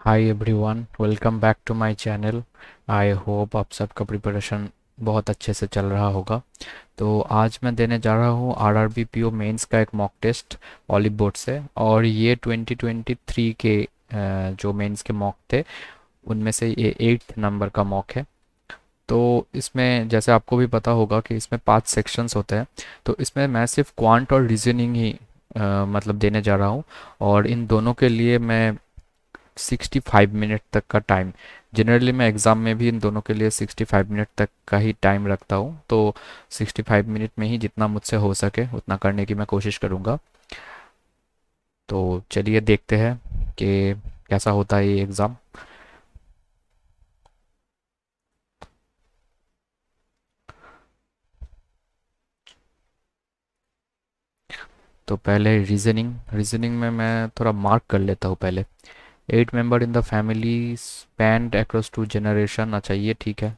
Hi everyone, welcome back to my channel. I hope आप सबका preparation बहुत अच्छे से चल रहा होगा। तो आज मैं देने जा रहा हूँ आरआरबी पीओ मेंस का एक मॉक टेस्ट ऑलिव बोर्ड से। और ये 2023 के जो मेंस के मॉक थे उनमें से ये 8th नंबर का मॉक है। तो इसमें जैसे आपको भी पता होगा कि इसमें 5 सेक्शंस होते हैं। तो इसमें मैं सिर्फ क्वांट और रीजनिंग ही मतलब देने जा रहा हूँ। और इन दोनों के लिए मैं 65 मिनट तक का टाइम, जनरली मैं एग्ज़ाम में भी इन दोनों के लिए 65 मिनट तक का ही टाइम रखता हूँ। तो 65 मिनट में ही जितना मुझसे हो सके उतना करने की मैं कोशिश करूँगा। तो चलिए देखते हैं कि कैसा होता है ये एग्ज़ाम। तो पहले रीजनिंग रीजनिंग में मैं थोड़ा मार्क कर लेता हूँ पहले। 8 member in the family spanned across 2 generation. अच्छा, ये ठीक है।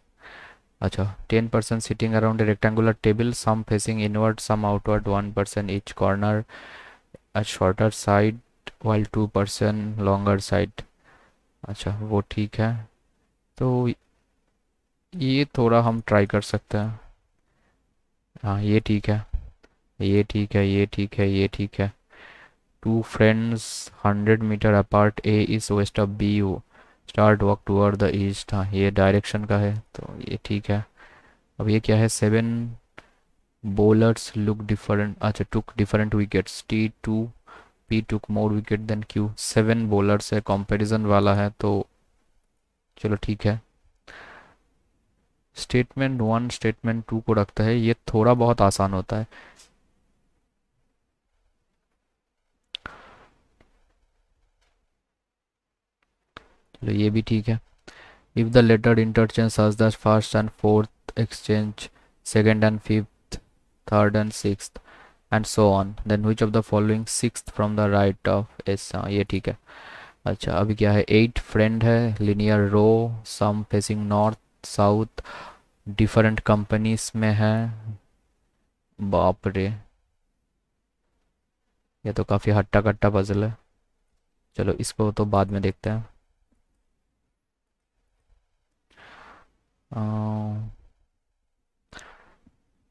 अच्छा, 10 person sitting around a rectangular table, some facing inward, some outward, 1 person each corner, a shorter side while 2 person longer side। अच्छा, वो ठीक है। तो ये थोड़ा हम ट्राई कर सकते हैं। हाँ, ये ठीक है। ये ठीक है, ये ठीक है, ये ठीक है। 2 friends 100 metre apart, A is west of B U, start walk toward the east. हाँ, ये डायरेक्शन का है तो ये ठीक है। अब ये क्या है? 7 bowlers look different, अच्छा, took different wickets, T2 P took more wicket than Q। 7 bowlers है, कंपैरिजन वाला है तो चलो ठीक है। स्टेटमेंट 1 स्टेटमेंट 2 को रखता है, ये थोड़ा बहुत आसान होता है। चलो ये भी ठीक है। If the letter interchange such the first and fourth exchange second and fifth, third and sixth and so on, then which of the following sixth from the right of S. हाँ, ये ठीक है। अच्छा, अभी क्या है? 8 फ्रेंड है, linear row, some facing north south, different companies में है। बाप रे, ये तो काफ़ी हट्टा कट्टा पजल है। चलो इसको तो बाद में देखते हैं। अ,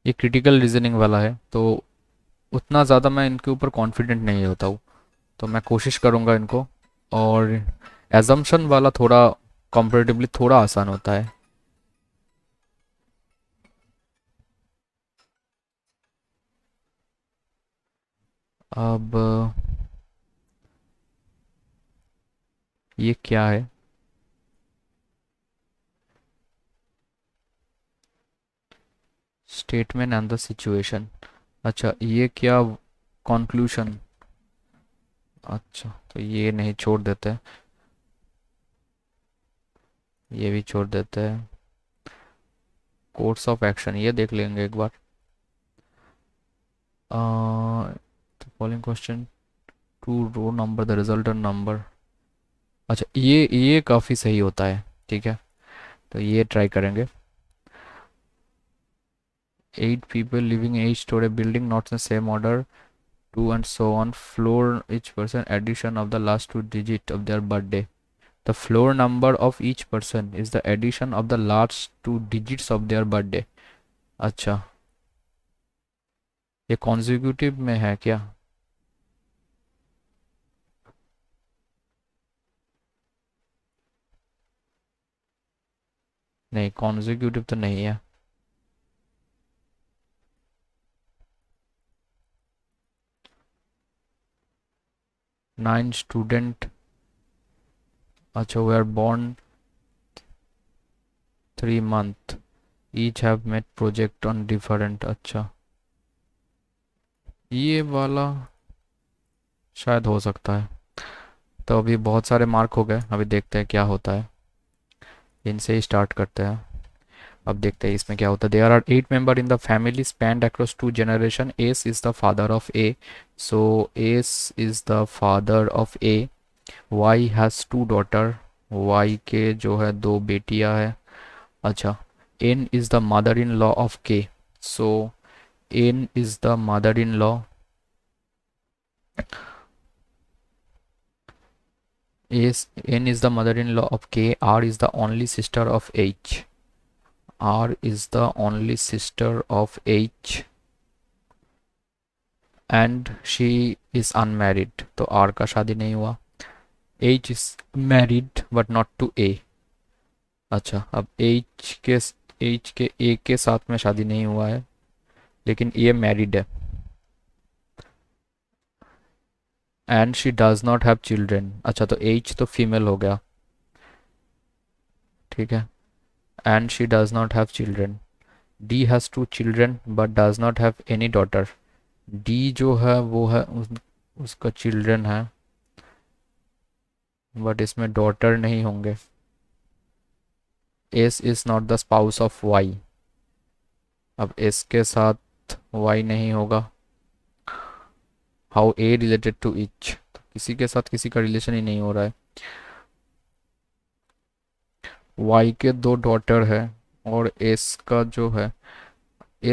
ये क्रिटिकल रीजनिंग वाला है तो उतना ज़्यादा मैं इनके ऊपर कॉन्फिडेंट नहीं होता हूँ। तो मैं कोशिश करूँगा इनको। और एजम्पशन वाला थोड़ा कंपैरेटिवली थोड़ा आसान होता है। अब ये क्या है? Statement and the situation. अच्छा, ये क्या? कंक्लूशन। अच्छा, तो ये नहीं, छोड़ देते हैं। ये भी छोड़ देते हैं। कोर्स ऑफ एक्शन ये देख लेंगे एक बार। Following question, two row number the resultant number. अच्छा, ये काफ़ी सही होता है। ठीक है, तो ये ट्राई करेंगे। 8 people living in each story building, not in the same order, two and so on. Floor each person addition of the last 2 digit of their birthday। The floor number of each person is the addition of the last 2 digits of their birthday। अच्छा, ये consecutive में है क्या? नहीं, consecutive तो नहीं है। 9 student, अच्छा, were born 3 month, each have met project on different। अच्छा, ये वाला शायद हो सकता है। तो अभी बहुत सारे मार्क हो गए, अभी देखते हैं क्या होता है। इनसे ही स्टार्ट करते हैं। अब देखते हैं इसमें क्या होता है। There are 8 member in the family spanned across 2 generation, S is the father of A. So S is the father of A. Y has 2 daughter, Y के जो है 2 बेटियां हैं। अच्छा, N is the mother in law of K. So N is the mother in law. N is the mother-in-law of K. R is the only sister of H. R is the only sister of H and she is unmarried. तो R का शादी नहीं हुआ. H is married but not to A. अच्छा, अब H के A के साथ में शादी नहीं हुआ है लेकिन A मैरिड है. And she does not have children. अच्छा, तो H तो फीमेल हो गया. ठीक है. And she does not have children. D has 2 children but does not have any daughter. D जो है वो है उसका चिल्ड्रन है बट इसमें डॉटर नहीं होंगे. S is not the spouse of Y. अब S के साथ Y नहीं होगा. How A related to each. तो किसी के साथ किसी का रिलेशन ही नहीं हो रहा है. Y के 2 डॉटर है और S का जो है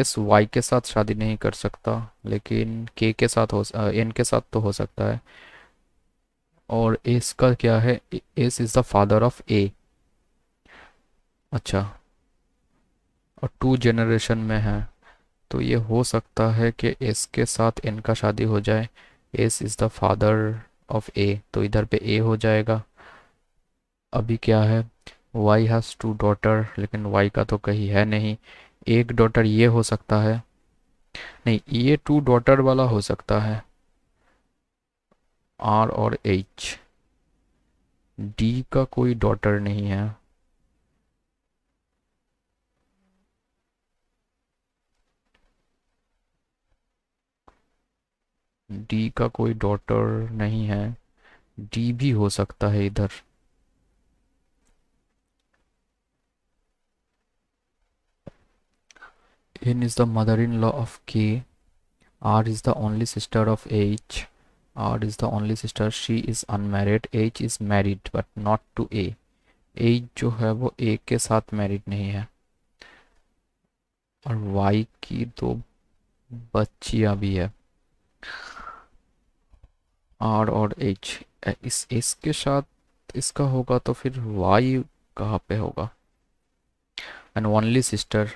S Y के साथ शादी नहीं कर सकता लेकिन K के साथ N के साथ तो हो सकता है. और S का क्या है, S is the father of A. अच्छा, और 2 जनरेशन में है तो ये हो सकता है कि S के साथ N का शादी हो जाए. S is the father of A तो इधर पे A हो जाएगा. अभी क्या है, Y हैज़ 2 डॉटर लेकिन Y का तो कहीं है नहीं. एक डॉटर ये हो सकता है. नहीं, ये 2 डॉटर वाला हो सकता है. R और H. D का कोई डॉटर नहीं है. D का कोई डॉटर नहीं है. D भी हो सकता है इधर. N is the mother-in-law of K. R is the only sister of H. R is the only sister. She is unmarried. H is married but not to A. H जो है वो A के साथ मैरिड नहीं है. और Y की 2 बच्चियां भी है. R और H. इस के साथ इसका होगा तो फिर Y कहाँ पे होगा. एंड ओनली सिस्टर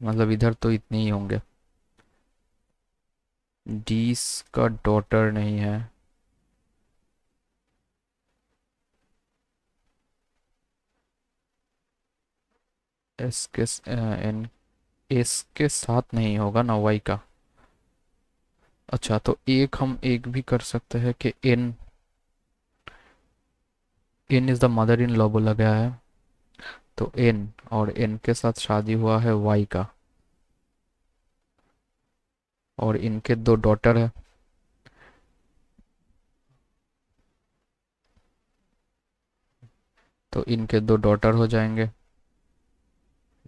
मतलब इधर तो इतने ही होंगे. D का डॉटर नहीं है. S के N S के साथ नहीं होगा ना Y का. अच्छा, तो हम एक भी कर सकते हैं कि N is the mother in law बोला गया है तो N और N के साथ शादी हुआ है Y का और इनके 2 डॉटर है. तो इनके 2 डॉटर हो जाएंगे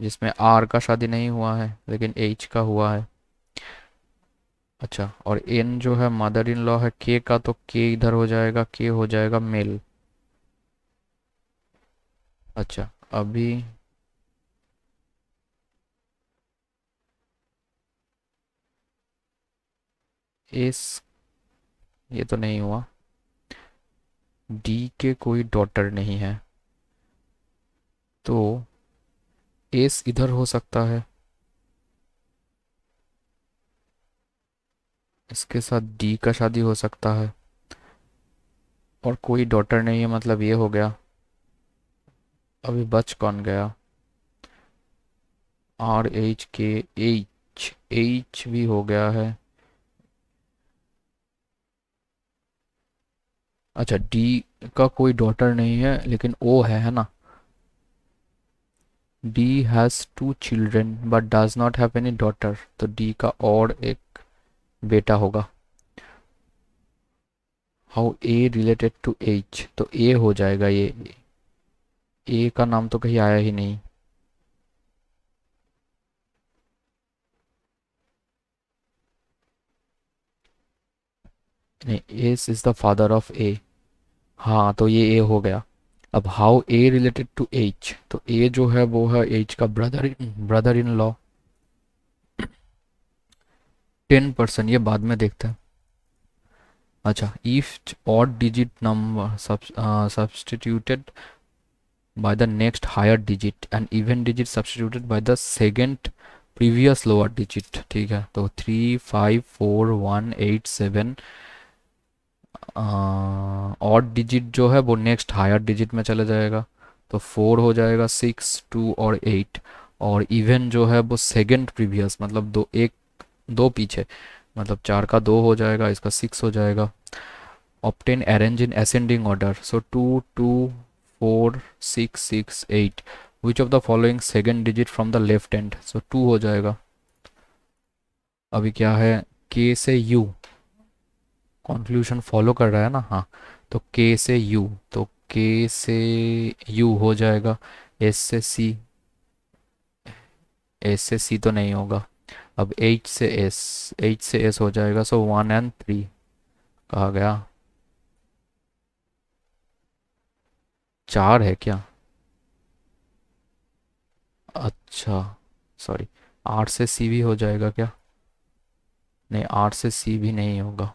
जिसमें R का शादी नहीं हुआ है लेकिन H का हुआ है. अच्छा, और N जो है मदर इन लॉ है K का तो K इधर हो जाएगा. K हो जाएगा मेल. अच्छा, अभी इस ये तो नहीं हुआ. D के कोई डॉटर नहीं है तो S इधर हो सकता है. इसके साथ D का शादी हो सकता है और कोई डॉटर नहीं है मतलब ये हो गया. अभी बच कौन गया. RH के H भी हो गया है. अच्छा, D का कोई डॉटर नहीं है लेकिन O है ना. D has 2 children but does not have any daughter तो D का और एक बेटा होगा. How A related to H तो A हो जाएगा. ये A का नाम तो कहीं आया ही नहीं. नहीं, S is the father of A. हाँ, तो ये A हो गया. अब how A related to H तो A जो है वो है H का ब्रदर इन लॉ. 10% ये बाद में देखते हैं. अच्छा, if odd digit number substituted by the next higher digit and even digit substituted by the second previous lower digit। ठीक है, तो 3 5 4 1 8 7 ऑड डिजिट जो है वो नेक्स्ट हायर डिजिट में चला जाएगा, तो 4 हो जाएगा, 6 2 और 8। और इवन जो है वो सेकंड प्रीवियस मतलब दो एक दो पीछे, मतलब 4 का 2 हो जाएगा, इसका 6 हो जाएगा। Obtain arrange in ascending order, so 2 2 4 6 6 8, which of the following second digit from the left end, so 2 हो जाएगा। अभी क्या है, के से यू, कॉन्क्लूशन फॉलो कर रहा है ना, हाँ, तो के से यू, तो के से यू हो जाएगा। एस से सी, एस से सी तो नहीं होगा। अब एच से एस, एच से एस हो जाएगा, सो 1 और 3 कहा गया। 4 है क्या? अच्छा, सॉरी, आर से सी भी हो जाएगा क्या? नहीं, आर से सी भी नहीं होगा।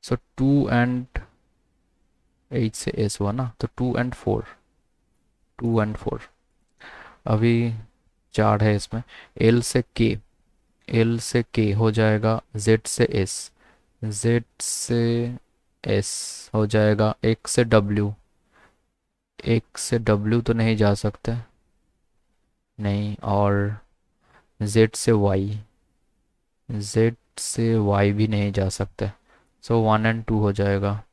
सो 2 और 8 से एस हुआ ना, तो 2 और 4, 2 और 4। अभी 4 है इसमें। एल से के, एल से के हो जाएगा, जेड से एस, जेड से एस हो जाएगा। एक से डब्ल्यू, एक से डब्ल्यू तो नहीं जा सकते, नहीं। और जेड से वाई, जेड से वाई भी नहीं जा सकते, सो 1 और 2 हो जाएगा।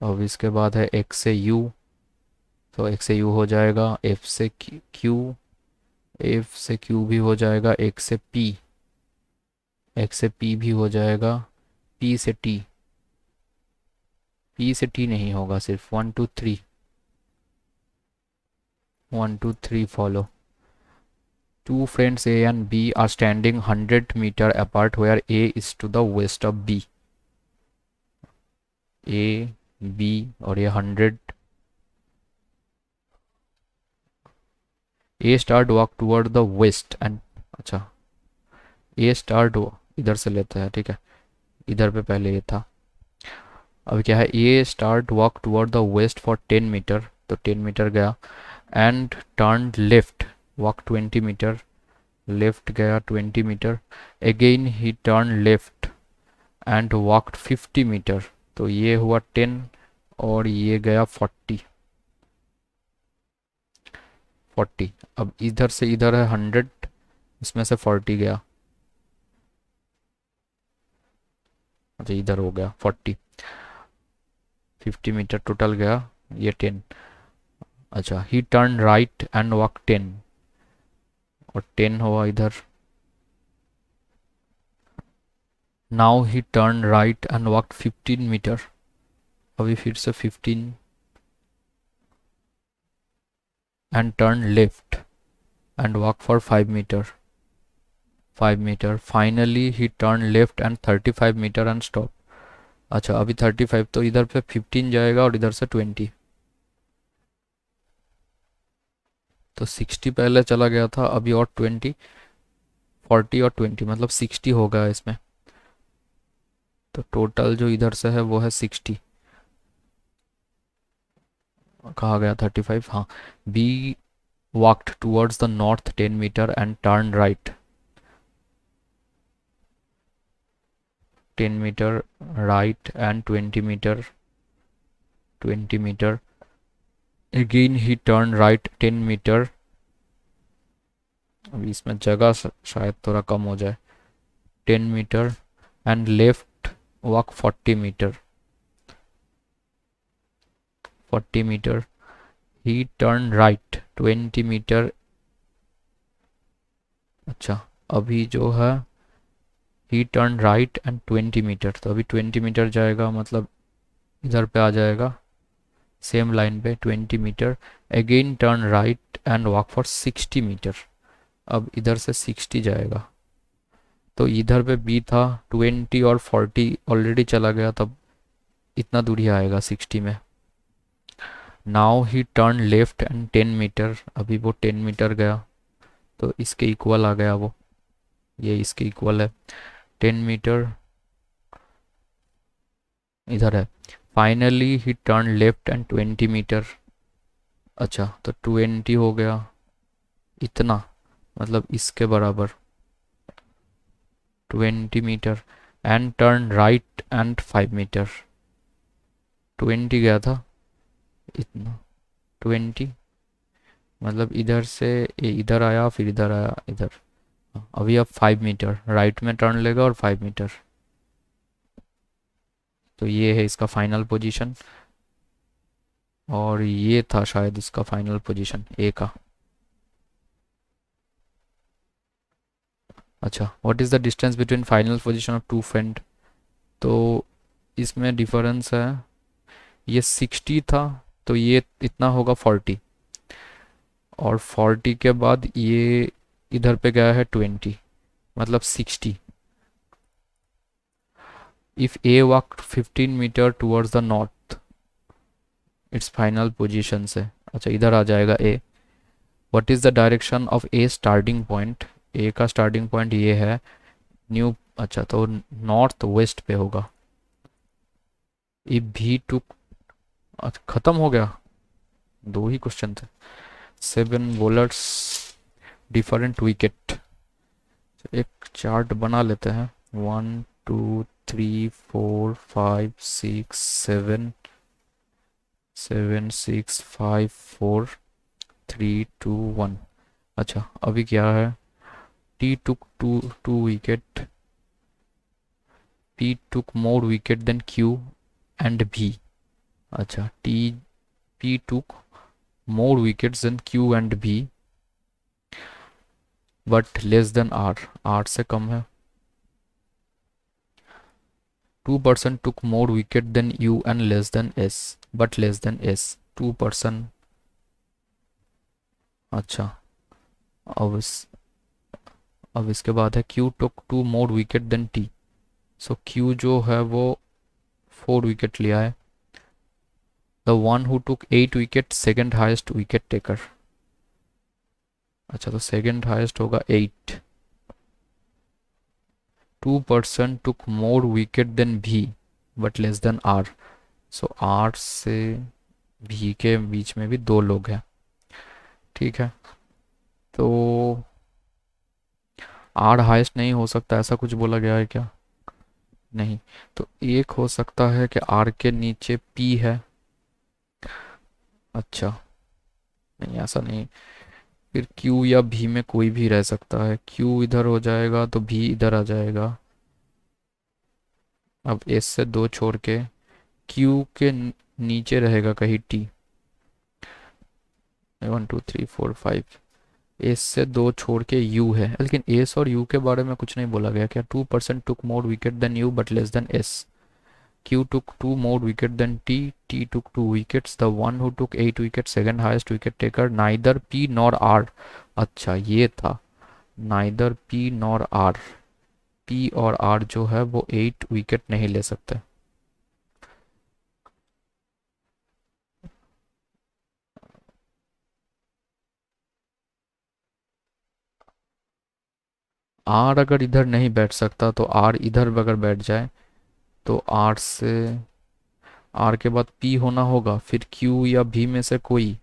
अब इसके बाद है एक्स से यू, तो एक्स से यू हो जाएगा। एफ से क्यू, एफ से क्यू भी हो जाएगा। एक्स से पी, एक्स से पी भी हो जाएगा। पी से टी, पी से टी नहीं होगा, सिर्फ 1 2 3, 1 2 3 follow. Two friends A and B are standing 100 meters apart where A is to the west of B। A, B और ये 100। A start walk toward the west and, अच्छा, A start इधर से लेते हैं, ठीक है, इधर पे पहले ये था। अब क्या है, A start walk toward the west for 10 metre, तो 10 मीटर गया। And turn left, walk 20 metre, left गया 20 metre. Again he turn left and walked 50 metre, तो ये हुआ 10 और ये गया 40, 40। अब इधर से इधर है 100, इसमें से 40 गया, अच्छा इधर हो गया 40, 50 मीटर टोटल गया, ये 10। अच्छा, he turn right and walk 10, और 10 हुआ इधर। Now he turn right and walk 15 metre, अभी फिर से 15 and turn left and walk for 5 metre, 5 metre. Finally he turn left and 35 metre and stop. अच्छा, अभी 35, तो इधर पे 15 जाएगा और इधर से 20, तो 60 पहले चला गया था, अभी और 20, 40 और 20 मतलब 60 हो गया इसमें। तो टोटल जो इधर से है वो है 60, कहा गया 35, हाँ। B walked towards the north 10 metre and turned right, 10 metre right and 20 metre, 20 metre. again he turned right 10 metre, अभी इसमें जगह शायद थोड़ा कम हो जाए, 10 metre and left walk 40 metre, 40 metre. He turn right 20 metre. अच्छा, अभी जो है he turn right and 20 metre, तो अभी 20 मीटर जाएगा, मतलब इधर पे आ जाएगा सेम लाइन पे 20 metre. Again turn right and walk for 60 metre, अब इधर से 60 जाएगा, तो इधर पे बी था 20 और 40 ऑलरेडी चला गया, तब इतना दूरी आएगा 60 में। Now he turn left and 10 metre, अभी वो 10 मीटर गया तो इसके इक्वल आ गया वो, ये इसके इक्वल है 10 मीटर इधर है। Finally he turn left and 20 metre, अच्छा तो 20 हो गया इतना, मतलब इसके बराबर 20 metre, and turn right and 5 metre, 20 गया था इतना, 20 मतलब इधर से ये इधर आया फिर इधर आया इधर, अभी अब 5 मीटर राइट में टर्न लेगा और 5 मीटर, तो ये है इसका फाइनल पोजीशन, और ये था शायद इसका फाइनल पोजीशन ए का। अच्छा, what is the distance between final position of two friend, तो इसमें डिफरेंस है, ये 60 था तो ये इतना होगा 40, और 40 के बाद ये इधर पे गया है 20, मतलब 60। If A walk 15 metre towards the north, its final position से, अच्छा इधर आ जाएगा A. What is the direction of A starting point, A का स्टार्टिंग पॉइंट ये है न्यू, अच्छा तो नॉर्थ वेस्ट पे होगा। इफ भी टू, खत्म हो गया, दो ही क्वेश्चन थे। 7 बॉलर्स डिफरेंट विकेट, एक चार्ट बना लेते हैं, 1 2 3 4 5 6 7, 7 6 5 4 3 2 1। अच्छा अभी क्या है, T took two wicket, P took more wicket than Q and भी, अच्छा T P took more wickets than Q and भी but less than R, R से कम है। 2% took more wicket than U and less than S, but less than S. 2%, अच्छा अब अब इसके बाद है Q took 2 more wicket than T, so Q जो है वो 4 विकेट लिया है। The one who took 8 wicket second highest wicket taker, अच्छा तो सेकंड हाईएस्ट होगा 8। 2% took more wicket than V but less than R, so R से V के बीच में भी दो लोग हैं, ठीक है। तो आर हाईएस्ट नहीं हो सकता, ऐसा कुछ बोला गया है क्या, नहीं, तो एक हो सकता है कि आर के नीचे पी है, अच्छा नहीं ऐसा नहीं, फिर क्यू या भी में कोई भी रह सकता है, क्यू इधर हो जाएगा तो भी इधर आ जाएगा। अब एस से दो छोड़ के क्यू के नीचे रहेगा कहीं टी, 1 2 3 4 5, एस से दो छोड़ के यू है, लेकिन एस और यू के बारे में कुछ नहीं बोला गया क्या। 2% took more wicket than U but less than S, Q took 2 more wicket than T, T took 2 wickets, the one who took 8 wickets second highest wicket taker, neither P nor R, अच्छा ये था neither P nor R, P और R जो है वो 8 wicket नहीं ले सकते। R अगर इधर नहीं बैठ सकता तो R इधर अगर बैठ जाए तो R से, R के बाद P होना होगा, फिर Q या V में से कोई,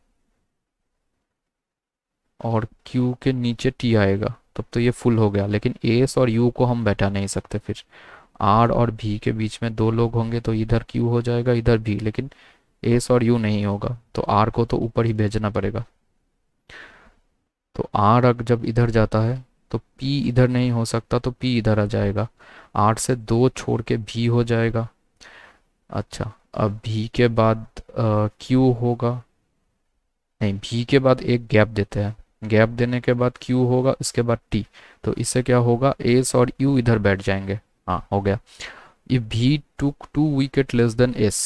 और Q के नीचे T आएगा, तब तो ये फुल हो गया, लेकिन एस और U को हम बैठा नहीं सकते, फिर आर और भी के बीच में दो लोग होंगे तो इधर क्यू हो जाएगा इधर भी, लेकिन एस और यू नहीं होगा तो आर को तो ऊपर ही भेजना पड़ेगा। तो आर अगर जब इधर जाता है तो पी इधर नहीं हो सकता तो पी इधर आ जाएगा, आर से दो छोड़ के भी हो जाएगा। अच्छा अब भी के बाद क्यू होगा, नहीं भी के बाद एक गैप देते हैं, गैप देने के बाद क्यू होगा इसके बाद टी, तो इससे क्या होगा एस और यू इधर बैठ जाएंगे, हाँ हो गया। If V took 2 wicket less than S,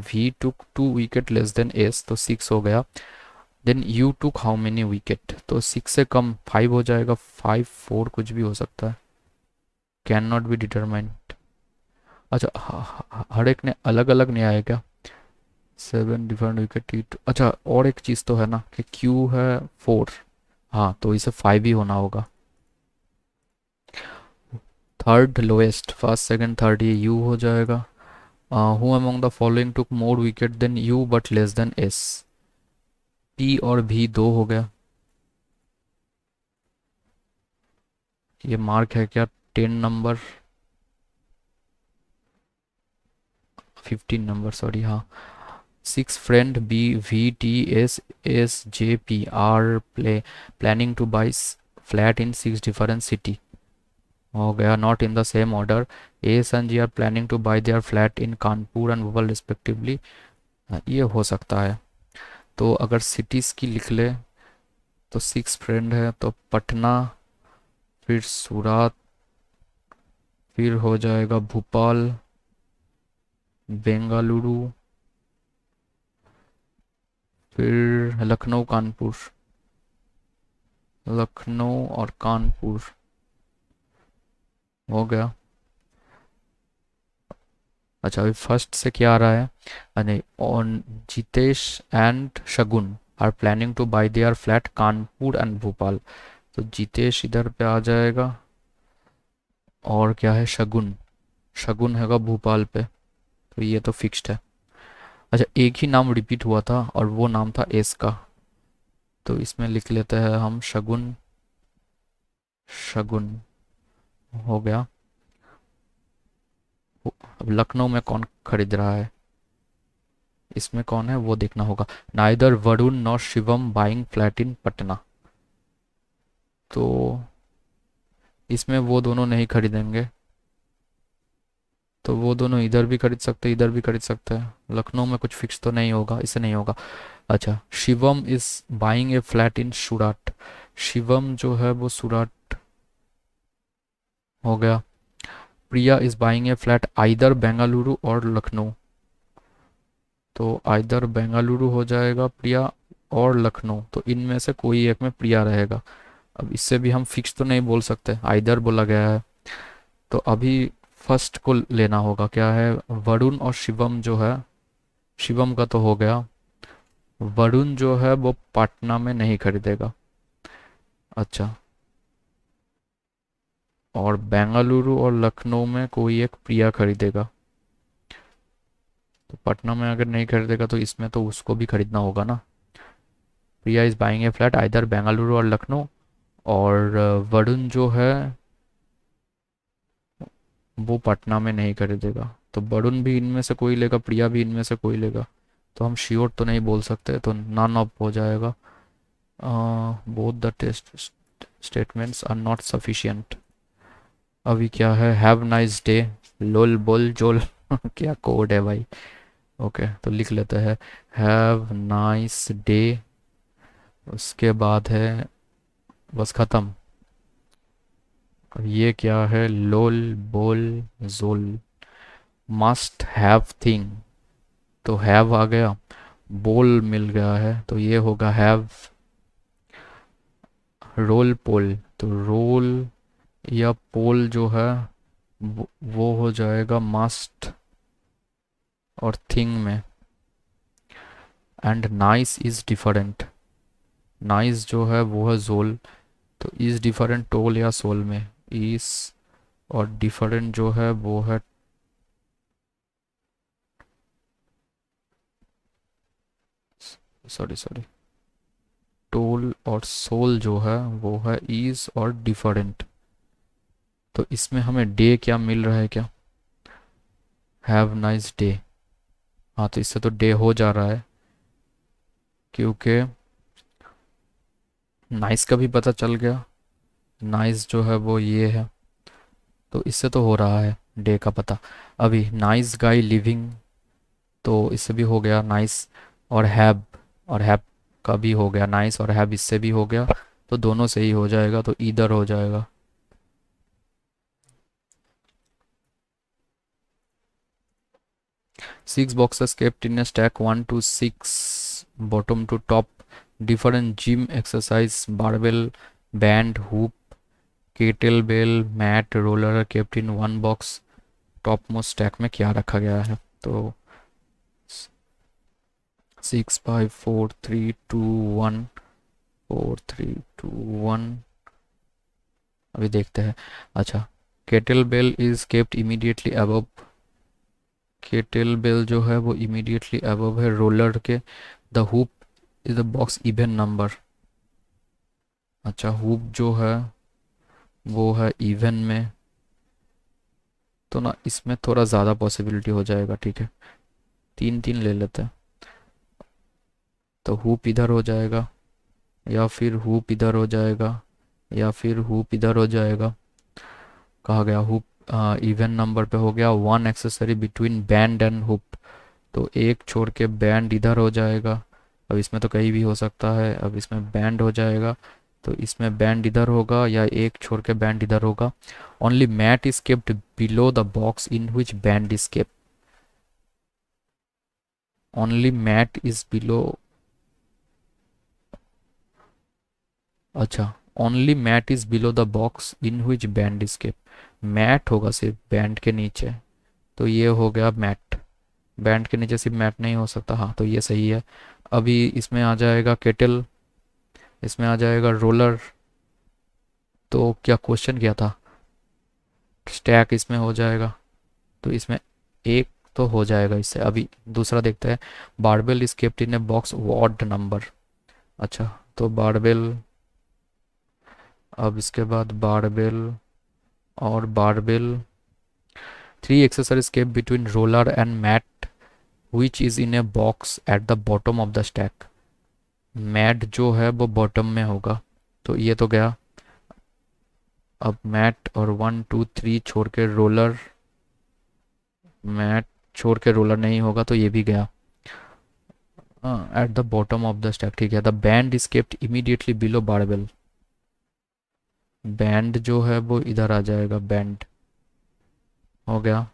V took 2 wicket less than S तो 6 हो गया, then U took how many wicket, तो 6 से कम 5 हो जाएगा, 5 4 कुछ भी हो सकता है, कैन नॉट बी डिटरमाइंड। अच्छा हर एक ने अलग अलग नहीं आया क्या, 7 डिफरेंट विकेट टी। अच्छा, और एक चीज़ तो है ना कि क्यू है 4। हाँ, तो इसे 5 ही होना होगा। Third lowest, first second third, ये यू हो जाएगा। Who among the following took more wicket than U but less than S. P और भी दो हो गया। ये मार्क है क्या? 10 नंबर, 15 नंबर, सॉरी, हाँ। 6 friend B V T S S J P are planning to buy flat in 6 different city. हो गया। Not in the same order. S and G are planning to buy their flat in Kanpur and Bhopal respectively. ये हो सकता है। तो अगर cities की लिख ले तो 6 फ्रेंड है तो पटना, फिर सूरत, फिर हो जाएगा भोपाल, बेंगलुरु, फिर लखनऊ, कानपुर। लखनऊ और कानपुर हो गया। अच्छा, अभी फर्स्ट से क्या आ रहा है? नहीं, on Jitesh and Shagun are planning to buy their flat Kanpur and Bhopal. तो जितेश इधर पे आ जाएगा। और क्या है? शगुन। शगुन हैगा भोपाल पे, तो ये तो फिक्स्ड है। अच्छा, एक ही नाम रिपीट हुआ था और वो नाम था एस का, तो इसमें लिख लेते हैं हम शगुन। शगुन हो गया। अब लखनऊ में कौन खरीद रहा है? इसमें कौन है वो देखना होगा। Neither Varun nor Shivam buying flat in Patna. तो इसमें वो दोनों नहीं खरीदेंगे, तो वो दोनों इधर भी खरीद सकते हैं, इधर भी खरीद सकते हैं। लखनऊ में कुछ फिक्स तो नहीं होगा, इसे नहीं होगा। अच्छा, Shivam is buying a flat in Surat. Shivam जो है वो सूरत हो गया। Priya is buying a flat either Bengaluru और लखनऊ। तो आइदर बेंगलुरु हो जाएगा प्रिया और लखनऊ, तो इनमें से कोई एक में प्रिया रहेगा। अब इससे भी हम फिक्स तो नहीं बोल सकते, आइदर बोला गया है। तो अभी फर्स्ट को लेना होगा, क्या है? वरुण और शिवम जो है, शिवम का तो हो गया। वरुण जो है वो पटना में नहीं खरीदेगा। अच्छा, और बेंगलुरु और लखनऊ में कोई एक प्रिया खरीदेगा। तो पटना में अगर नहीं खरीदेगा तो इसमें तो उसको भी खरीदना होगा ना। Priya is buying a flat either Bengaluru और लखनऊ। और वरुण जो है वो पटना में नहीं खरीदेगा, तो वरुण भी इनमें से कोई लेगा, प्रिया भी इनमें से कोई लेगा। तो हम श्योर तो नहीं बोल सकते, तो नन ऑफ हो जाएगा। Both the test statements are not sufficient. अभी क्या है? हैव नाइस डे, लोल बोल जोल। क्या कोड है भाई। ओके, तो लिख लेते हैं हैव नाइस डे। उसके बाद है, बस खत्म। अब ये क्या है? लोल बोल जोल। मस्ट हैव थिंग, तो हैव आ गया। बोल मिल गया है, तो ये होगा हैव। रोल पोल, तो रोल या पोल जो है वो हो जाएगा मस्ट और थिंग में। And nice is different. Nice जो है वो है जोल, तो इज डिफरेंट टोल या सोल में। इस और डिफरेंट जो है वो है, सॉरी सॉरी, टोल और सोल जो है वो है इज और डिफरेंट। तो इसमें हमें डे क्या मिल रहा है क्या? Have nice day. हाँ, तो इससे तो डे हो जा रहा है, क्योंकि नाइस का भी पता चल गया। नाइस जो है वो ये है, तो इससे तो हो रहा है डे का पता। अभी नाइस गाय लिविंग, तो इससे भी हो गया नाइस। और हैव, और हैव का भी हो गया नाइस, और हैव इससे भी हो गया। तो दोनों से ही हो जाएगा, तो इधर हो जाएगा। 6 boxes kept in a stack 1 to 6 bottom to top, different gym exercise barbell, band, hoop, kettlebell, mat, roller kept in one box। Top most stack में क्या रखा गया है? तो 6 5 4 3 2 1 4 3 2 1। अभी देखते हैं। अच्छा, kettle bell is kept immediately above. Kettle bell जो है वो इमीडिएटली अबव है रोलर के। The hoop is the box even number. अच्छा, हुप जो है वो है इवन में, तो ना इसमें थोड़ा ज़्यादा पॉसिबिलिटी हो जाएगा। ठीक है, 3 3 ले लेते हैं। तो हुप इधर हो जाएगा, या फिर हुप इधर हो जाएगा, या फिर हुप इधर हो जाएगा। कहा गया हुप इवन नंबर पे हो गया। One accessory between band and hoop, तो एक छोड़ के बैंड इधर हो जाएगा। अब इसमें तो कहीं भी हो सकता है। अब इसमें बैंड हो जाएगा, तो इसमें बैंड इधर होगा, या एक छोड़ के बैंड इधर होगा। Only mat is kept below the box in which band is kept. Only mat is below. अच्छा, only mat is below the box in which band is kept. Mat होगा सिर्फ बैंड के नीचे, तो ये हो गया मैट। बैंड के नीचे सिर्फ मैट नहीं हो सकता। हाँ, तो ये सही है। अभी इसमें आ जाएगा केटल, इसमें आ जाएगा रोलर। तो क्या क्वेश्चन क्या था? स्टैक इसमें हो जाएगा, तो इसमें एक तो हो जाएगा इससे। अभी दूसरा देखते हैं। Barbell is kept in a box odd number. अच्छा, तो बारबेल, अब इसके बाद बारबेल और barbell. Three accessories kept between roller and mat which is in a box at the bottom of the stack. Mat जो है वो बॉटम में होगा, तो ये तो गया। अब मैट और 1 2 3 छोड़ के रोलर, मैट छोड़ के रोलर नहीं होगा, तो ये भी गया eight the bottom of the stack. ठीक है, the band is kept immediately below barbell. Band जो है वो इधर आ जाएगा, बैंड हो गया।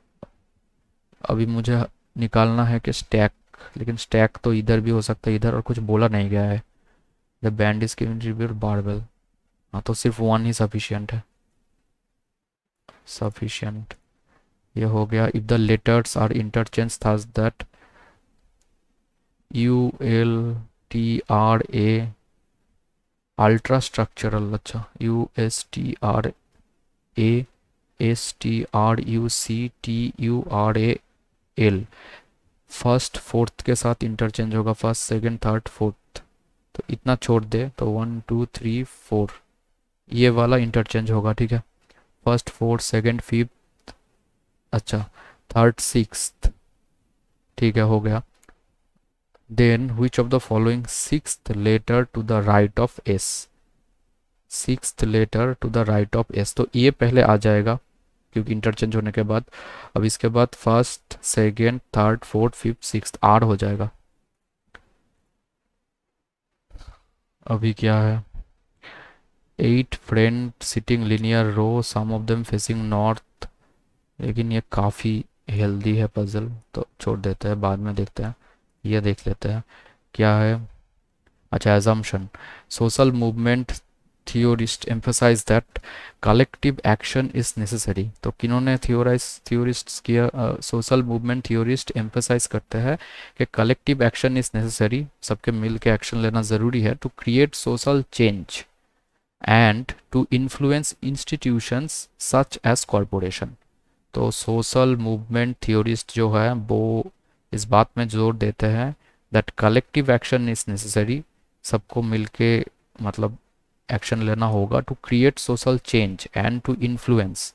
अभी मुझे निकालना है कि स्टैक, लेकिन स्टैक तो इधर भी हो सकता है, इधर और कुछ बोला नहीं गया है। The band is kept below barbell. हाँ, तो सिर्फ वन ही सफिशियंट है। सफिशियंट ये हो गया। If the letters are interchange thus that ULTRA ultrastructural. अच्छा, USTRASTRUCTURAL फर्स्ट फोर्थ के साथ इंटरचेंज होगा। फर्स्ट सेकंड थर्ड फोर्थ, तो इतना छोड़ दे तो 1 2 3 4 ये वाला इंटरचेंज होगा। ठीक है, फर्स्ट फोर्थ सेकंड फिफ्थ, अच्छा थर्ड सिक्स्थ। ठीक है, हो गया। Then which of the following sixth letter to the right of S। Sixth letter to the right of S, तो ये पहले आ जाएगा क्योंकि इंटरचेंज होने के बाद। अब इसके बाद first second third fourth fifth sixth R हो जाएगा। अभी क्या है? 8 friend sitting linear row, some of them facing north. लेकिन ये काफ़ी हेल्दी है पजल, तो छोड़ देते हैं, बाद में देखते हैं। ये देख लेते हैं क्या है। अच्छा, assumption, social movement theorists emphasize that collective action is necessary। तो किन्होंने theorists किया? social movement theorist emphasize करते हैं कि collective action is necessary, सबके मिल के एक्शन लेना ज़रूरी है, to create social change and to influence institutions such as corporation। तो सोशल मूवमेंट थियोरिस्ट जो है वो इस बात में जोर देते हैं that collective action is necessary, सबको मिलके मतलब एक्शन लेना होगा, to create social change and to influence,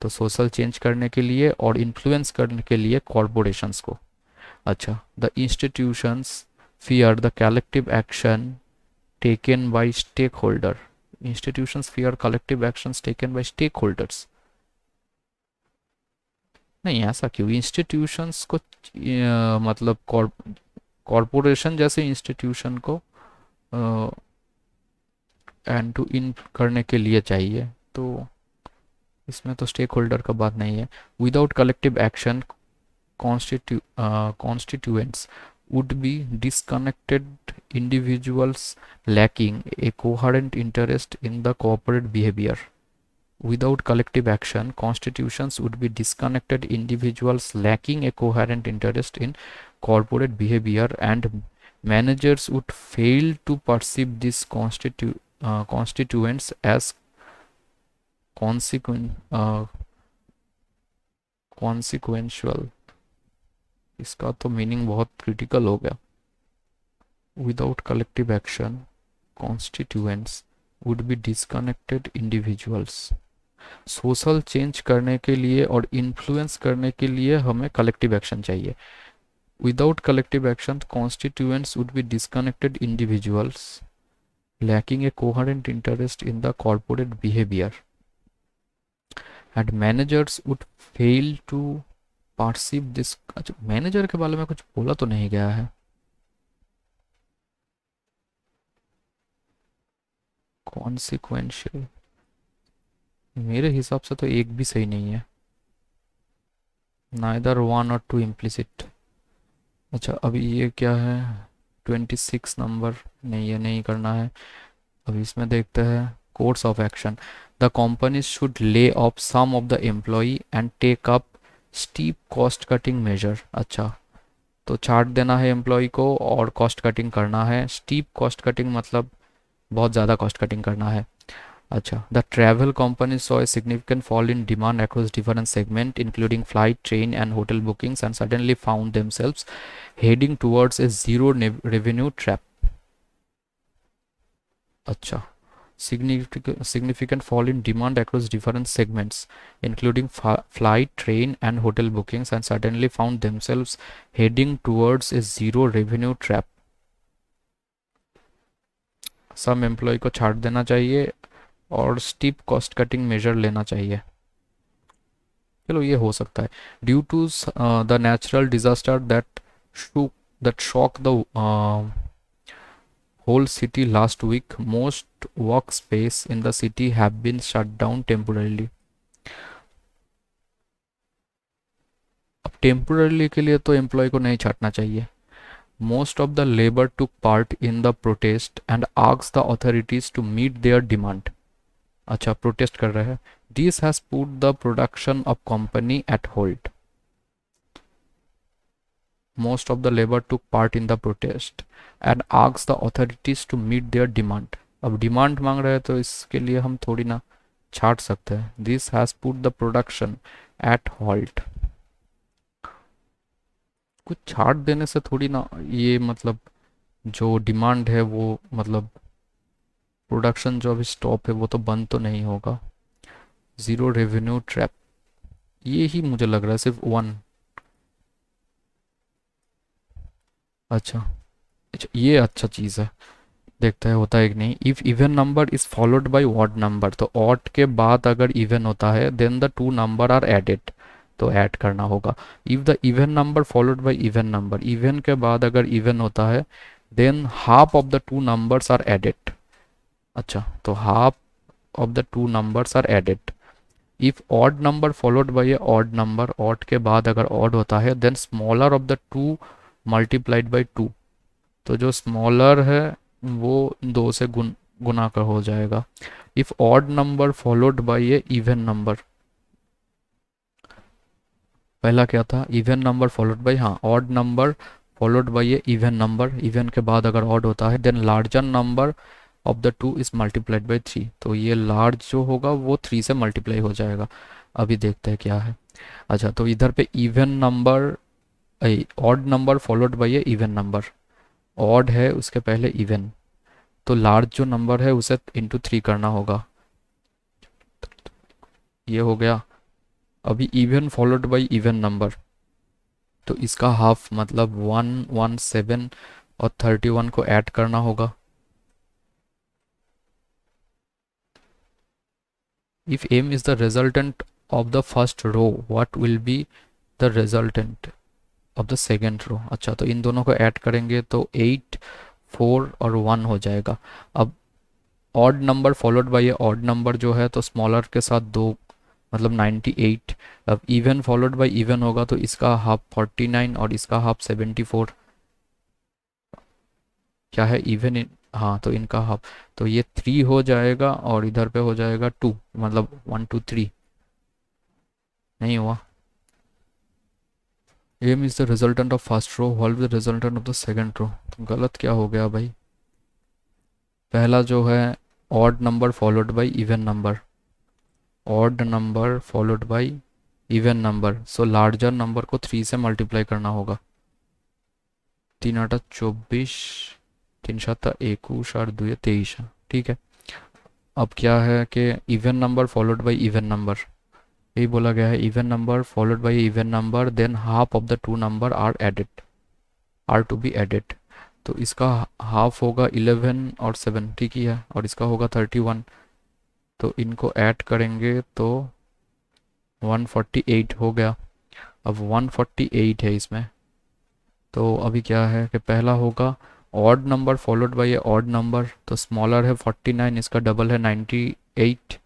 तो सोशल चेंज करने के लिए और इन्फ्लुएंस करने के लिए कॉरपोरेशंस को। अच्छा, the institutions fear the collective action taken by stakeholder. Institutions fear collective actions taken by stakeholders. नहीं, ऐसा क्यों? इंस्टीट्यूशंस को मतलब कॉरपोरेशन जैसे इंस्टीट्यूशन को एंड टू इन करने के लिए चाहिए, तो इसमें तो स्टेक होल्डर का बात नहीं है। Without collective action constituents would be disconnected individuals lacking a coherent interest in the corporate behavior। Without collective action, constitutions would be disconnected individuals lacking a coherent interest in corporate behavior and managers would fail to perceive these constituents as consequential. इसका तो meaning बहुत critical हो गया. Without collective action, constituents would be disconnected individuals. Social change करने के लिए और influence करने के लिए हमें कलेक्टिव एक्शन चाहिए. Without collective action constituents would be disconnected individuals lacking a coherent interest in the corporate behavior and managers would fail to perceive this. अच्छा, मैनेजर के बारे में कुछ बोला तो नहीं गया है. कॉन्सिक्वेंशियल मेरे हिसाब से तो एक भी सही नहीं है. नाइदर वन और टू इम्प्लिसिट. अच्छा अभी ये क्या है 26 नंबर. नहीं ये नहीं करना है. अभी इसमें देखते हैं course of action. The company should lay off some of the employee and take up steep cost cutting measure. अच्छा तो छाट देना है एम्प्लॉय को और कॉस्ट कटिंग करना है. स्टीप कॉस्ट कटिंग मतलब बहुत ज़्यादा कॉस्ट कटिंग करना है. अच्छा the travel company saw a significant fall in demand across different segment including flight train and hotel bookings and suddenly found themselves heading towards a zero revenue trap. अच्छा significant fall in demand across different segments including flight train and hotel bookings and suddenly found themselves heading towards a zero revenue trap. some employee को छाट देना चाहिए और steep cost cutting major लेना चाहिए. चलो ये हो सकता है. Due to the natural disaster that shocked the whole city last week, most workspace in the city have been shut down temporarily. अब टेम्पोरली के लिए तो एम्प्लॉय को नहीं छाटना चाहिए. Most of the labour took part in the protest and asked the authorities to meet their demand. अच्छा protest कर रहे हैं. This has put the production of company at hold. Most of the labor took part in the protest and asked the authorities to meet their demand. अब demand मांग रहे हैं तो इसके लिए हम थोड़ी ना छाट सकते हैं. This has put the production at halt. कुछ छाट देने से थोड़ी ना ये मतलब जो डिमांड है वो मतलब प्रोडक्शन जो अभी स्टॉप है वो तो बंद तो नहीं होगा. जीरो रेवेन्यू ट्रैप ये ही मुझे लग रहा है सिर्फ वन. अच्छा ये अच्छा चीज़ है. देखते हैं होता है कि नहीं. If even number is followed by odd number तो ऑड के बाद अगर इवन होता है then the two number are added तो ऐड करना होगा. If the even number followed by even number even के बाद अगर इवन होता है then half of the two numbers are added. अच्छा तो half of the two numbers are added. If odd number followed by a odd number odd के बाद अगर ऑड होता है then smaller of the two multiplied by 2 तो जो smaller है वो 2 से गुना कर हो जाएगा. If odd number followed by a even number पहला क्या था इवन नंबर फॉलोड बाय हाँ odd number followed by a even number even के बाद अगर ऑड होता है then larger number of the two is multiplied by 3 तो ये लार्ज जो होगा वो 3 से मल्टीप्लाई हो जाएगा. अभी देखते हैं क्या है. अच्छा तो इधर पे even number odd number followed by a even number odd है उसके पहले इवन तो लार्ज जो नंबर है उसे इंटू 3 करना होगा. ये हो गया. अभी even followed by even number तो इसका हाफ मतलब 117 और 31 को ऐड करना होगा. If m is the resultant of the first row what will be the resultant of the second row. अच्छा तो इन दोनों को ऐड करेंगे तो 8 4 और 1 हो जाएगा. अब odd number followed by odd number जो है तो स्मॉलर के साथ 2 मतलब 98. अब इवन फॉलोड बाय इवन होगा तो इसका हाफ 49 और इसका हाफ 74. क्या है इवन हाँ तो इनका हाफ तो ये 3 हो जाएगा और इधर पे हो जाएगा 2 मतलब 1 2 3 नहीं हुआ. M is the resultant of first row, what is the resultant of the second row. तो गलत क्या हो गया भाई, पहला जो है odd number followed by even number, odd number followed by even number, so larger number को 3 से मल्टीप्लाई करना होगा। 3 × 8 = 24, 3 × 7 = 21 और 2 = 23। ठीक है, अब क्या है कि even number followed by even number, यही बोला गया है, even number followed by even number then half of the two number are to be added. तो इसका हाफ होगा 11 और 7, ठीक ही है, और इसका होगा 31। तो इनको ऐड करेंगे तो 148 हो गया। अब 148 है इसमें, तो अभी क्या है कि पहला होगा odd number followed by a odd number, तो स्मॉलर है 49, इसका डबल है 98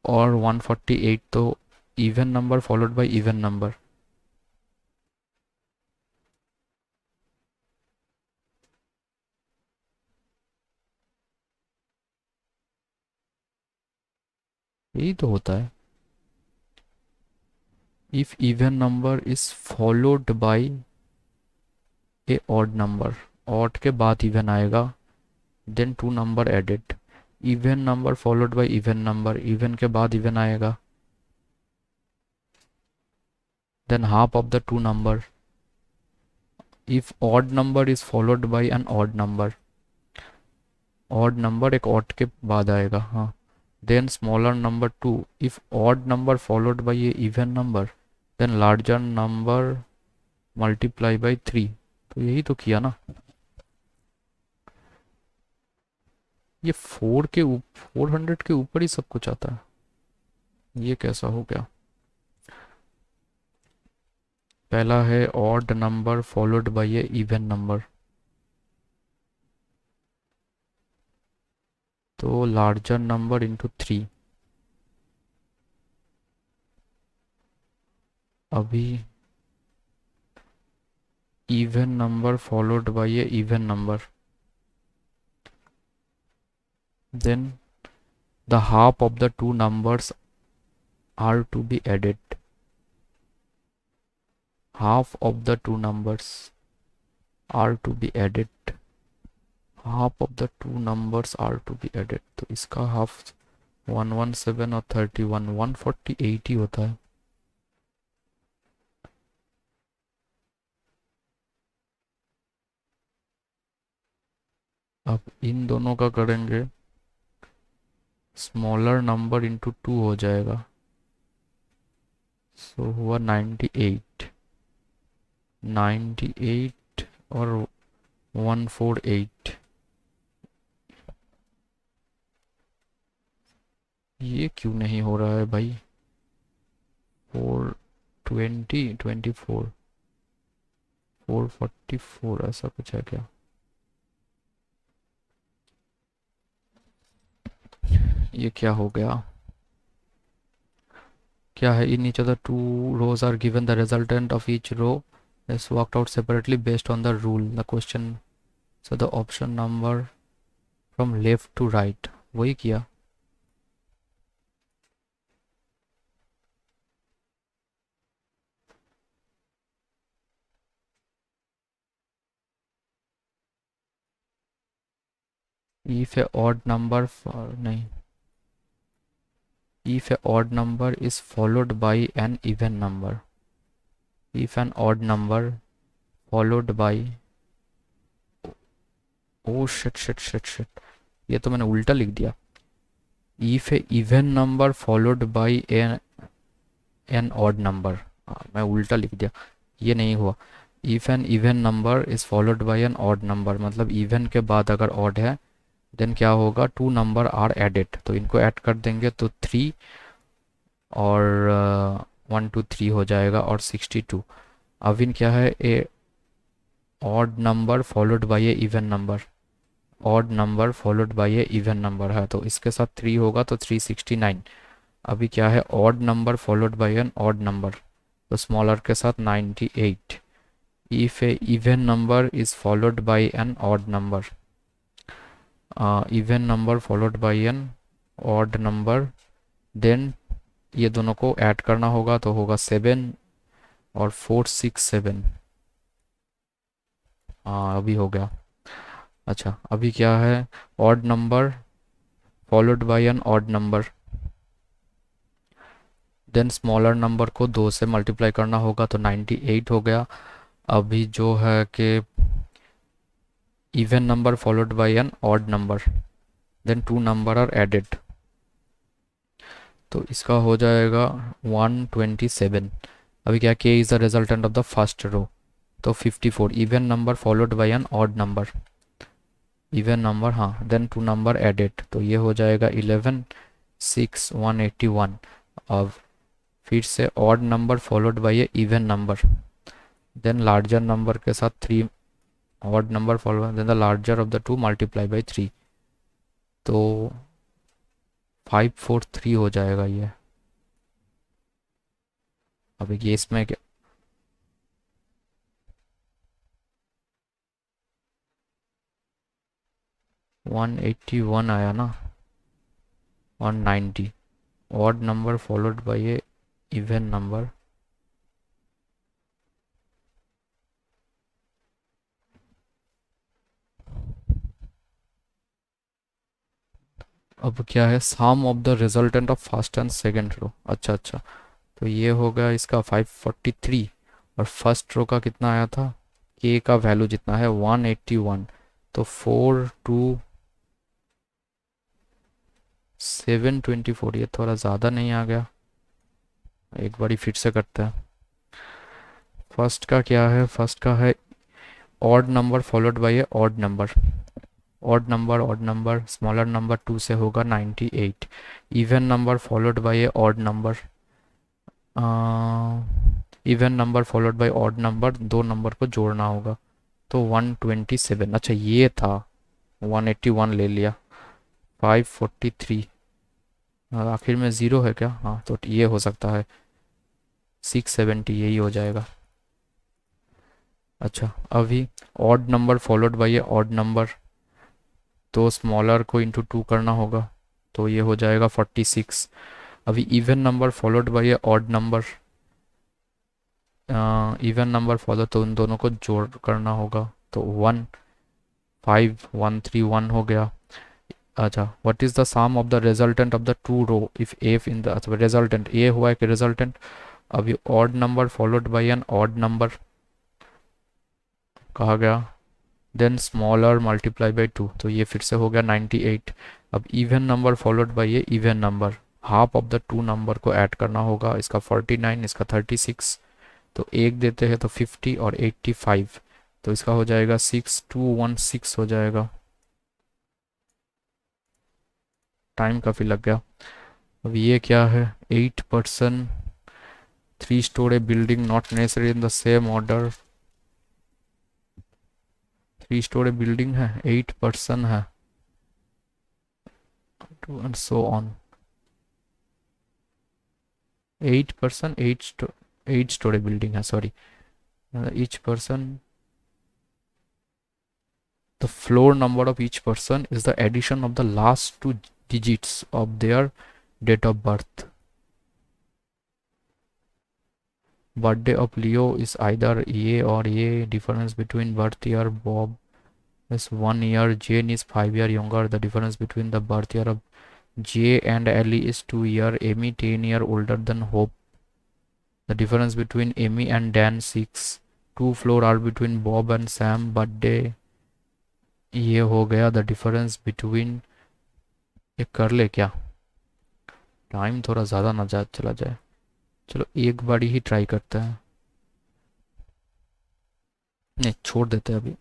और 148, तो even number followed by even number. यही तो होता है, if even number is followed by a odd number, odd के बाद इवन आएगा, then two number added, even number followed by even number, even के बाद इवन आएगा, then half of the two number, if odd number is followed by an odd number, odd number एक odd के बाद आएगा, हाँ, then smaller number 2, if odd number followed by a even number then larger number multiply by 3। तो यही तो किया ना, ये 400 के ऊपर ही सब कुछ आता है, ये कैसा हो गया। पहला है odd number followed by a even number, तो लार्जर नंबर इंटू 3। अभी even number followed by a even number, then the half of the two numbers are to be added, half of the two numbers are to be added, half of the two numbers are to be added। तो इसका half 117 और 31 148 ही होता है। अब इन दोनों का करेंगे, smaller number into 2 हो जाएगा, सो हुआ 98, 98 और 148। ये क्यों नहीं हो रहा है भाई, 420 24 444 ऐसा कुछ है क्या, ये क्या हो गया, क्या है, इन each other two rows are given the resultant of each row is worked out separately based on the rule the question, so the option number from left to right, वही किया। if a odd number नहीं, if a odd number is followed by an even number, if an odd number followed by, oh shit, ये तो मैंने उल्टा लिख दिया, if a even number followed by an odd number, मैं उल्टा लिख दिया, ये नहीं हुआ। if an even number is followed by an odd number, मतलब even के बाद अगर odd है देन क्या होगा, टू नंबर आर एडेड, तो इनको ऐड कर देंगे तो 3 और 1 2 3 हो जाएगा और 62। अब इन क्या है, a odd number followed by a even number, odd number followed by a even number है, तो इसके साथ 3 होगा तो 369। अभी क्या है, odd number followed by an odd number, तो स्मॉलर के साथ 98। If a even number is followed by an odd number, even number followed by an odd number, then ये दोनों को ऐड करना होगा तो होगा 7 और 467। हाँ अभी हो गया। अच्छा अभी क्या है, odd number followed by an odd number, then smaller number को 2 से मल्टीप्लाई करना होगा तो 98 हो गया। अभी जो है कि even number followed by an odd number, then two number are added, तो इसका हो जाएगा 127। अभी क्या, के is the resultant of the first row, तो 54 even number followed by an odd number, even number हाँ, देन टू नंबर एडेड, तो ये हो जाएगा 11 6 181। अब फिर से odd number followed by a even number, then larger number के साथ 3 odd number follow, then the larger of the two multiply by 3, तो 543 हो जाएगा ये। अब ये इसमें 181 आया ना, 190 odd number followed by a even number, अब क्या है, sum of the resultant of first and second row. अच्छा अच्छा, तो ये हो गया इसका 543, और फर्स्ट रो का कितना आया था, के का वैल्यू जितना है 181, तो 724, ये थोड़ा ज़्यादा नहीं आ गया, एक बारी फिर से करते हैं। फर्स्ट का क्या है, फर्स्ट का है odd number followed by a odd number, odd number smaller number 2 से होगा 98, even number followed by a odd number, even number followed by odd number, दो नंबर को जोड़ना होगा, तो 127। अच्छा ये था, 181 ले लिया, 543, आखिर में ज़ीरो है क्या, हाँ तो ये हो सकता है 670, यही हो जाएगा। अच्छा अभी odd number followed by a odd number, तो स्मॉलर को इंटू 2 करना होगा, तो ये हो जाएगा 46। अभी even number followed by a odd number, even number follow, तो उन दोनों को जोड़ करना होगा, तो 15131 हो गया। अच्छा what is the sum of the resultant of the two row if F in the, अच्छा रिजल्टेंट ये हुआ है कि रिजल्टेंट, अभी odd number followed by an odd number कहा गया, देन स्मॉलर मल्टीप्लाई बाय 2, तो ये फिर से हो गया 98। अब इवन नंबर फॉलोड बाय ये even number, half of the two number को ऐड करना होगा, इसका 49 इसका 36, तो एक देते हैं तो 50 और 85, तो इसका हो जाएगा 6216 हो जाएगा। टाइम काफ़ी लग गया। अब ये क्या है, 8% 3 story building not necessary in the same order, 3 story building है, 8% है, and so on, 8% 8 story building है, sorry, each person, the floor number of each person is the addition of the last two digits of their date of birth. Birthday of Leo is either A or A. Difference between birth year Bob is 1 year. Jane is 5 year younger. The difference between the birth year of J and Ellie is 2 year. Amy 10 year older than Hope. The difference between Amy and Dan 6. Two floor are between Bob and Sam. Birthday ये हो गया the difference between, ये कर ले क्या, time थोड़ा ज़्यादा ना जा चला जाए, चलो एक बारी ही ट्राई करते हैं, नहीं छोड़ देते हैं अभी,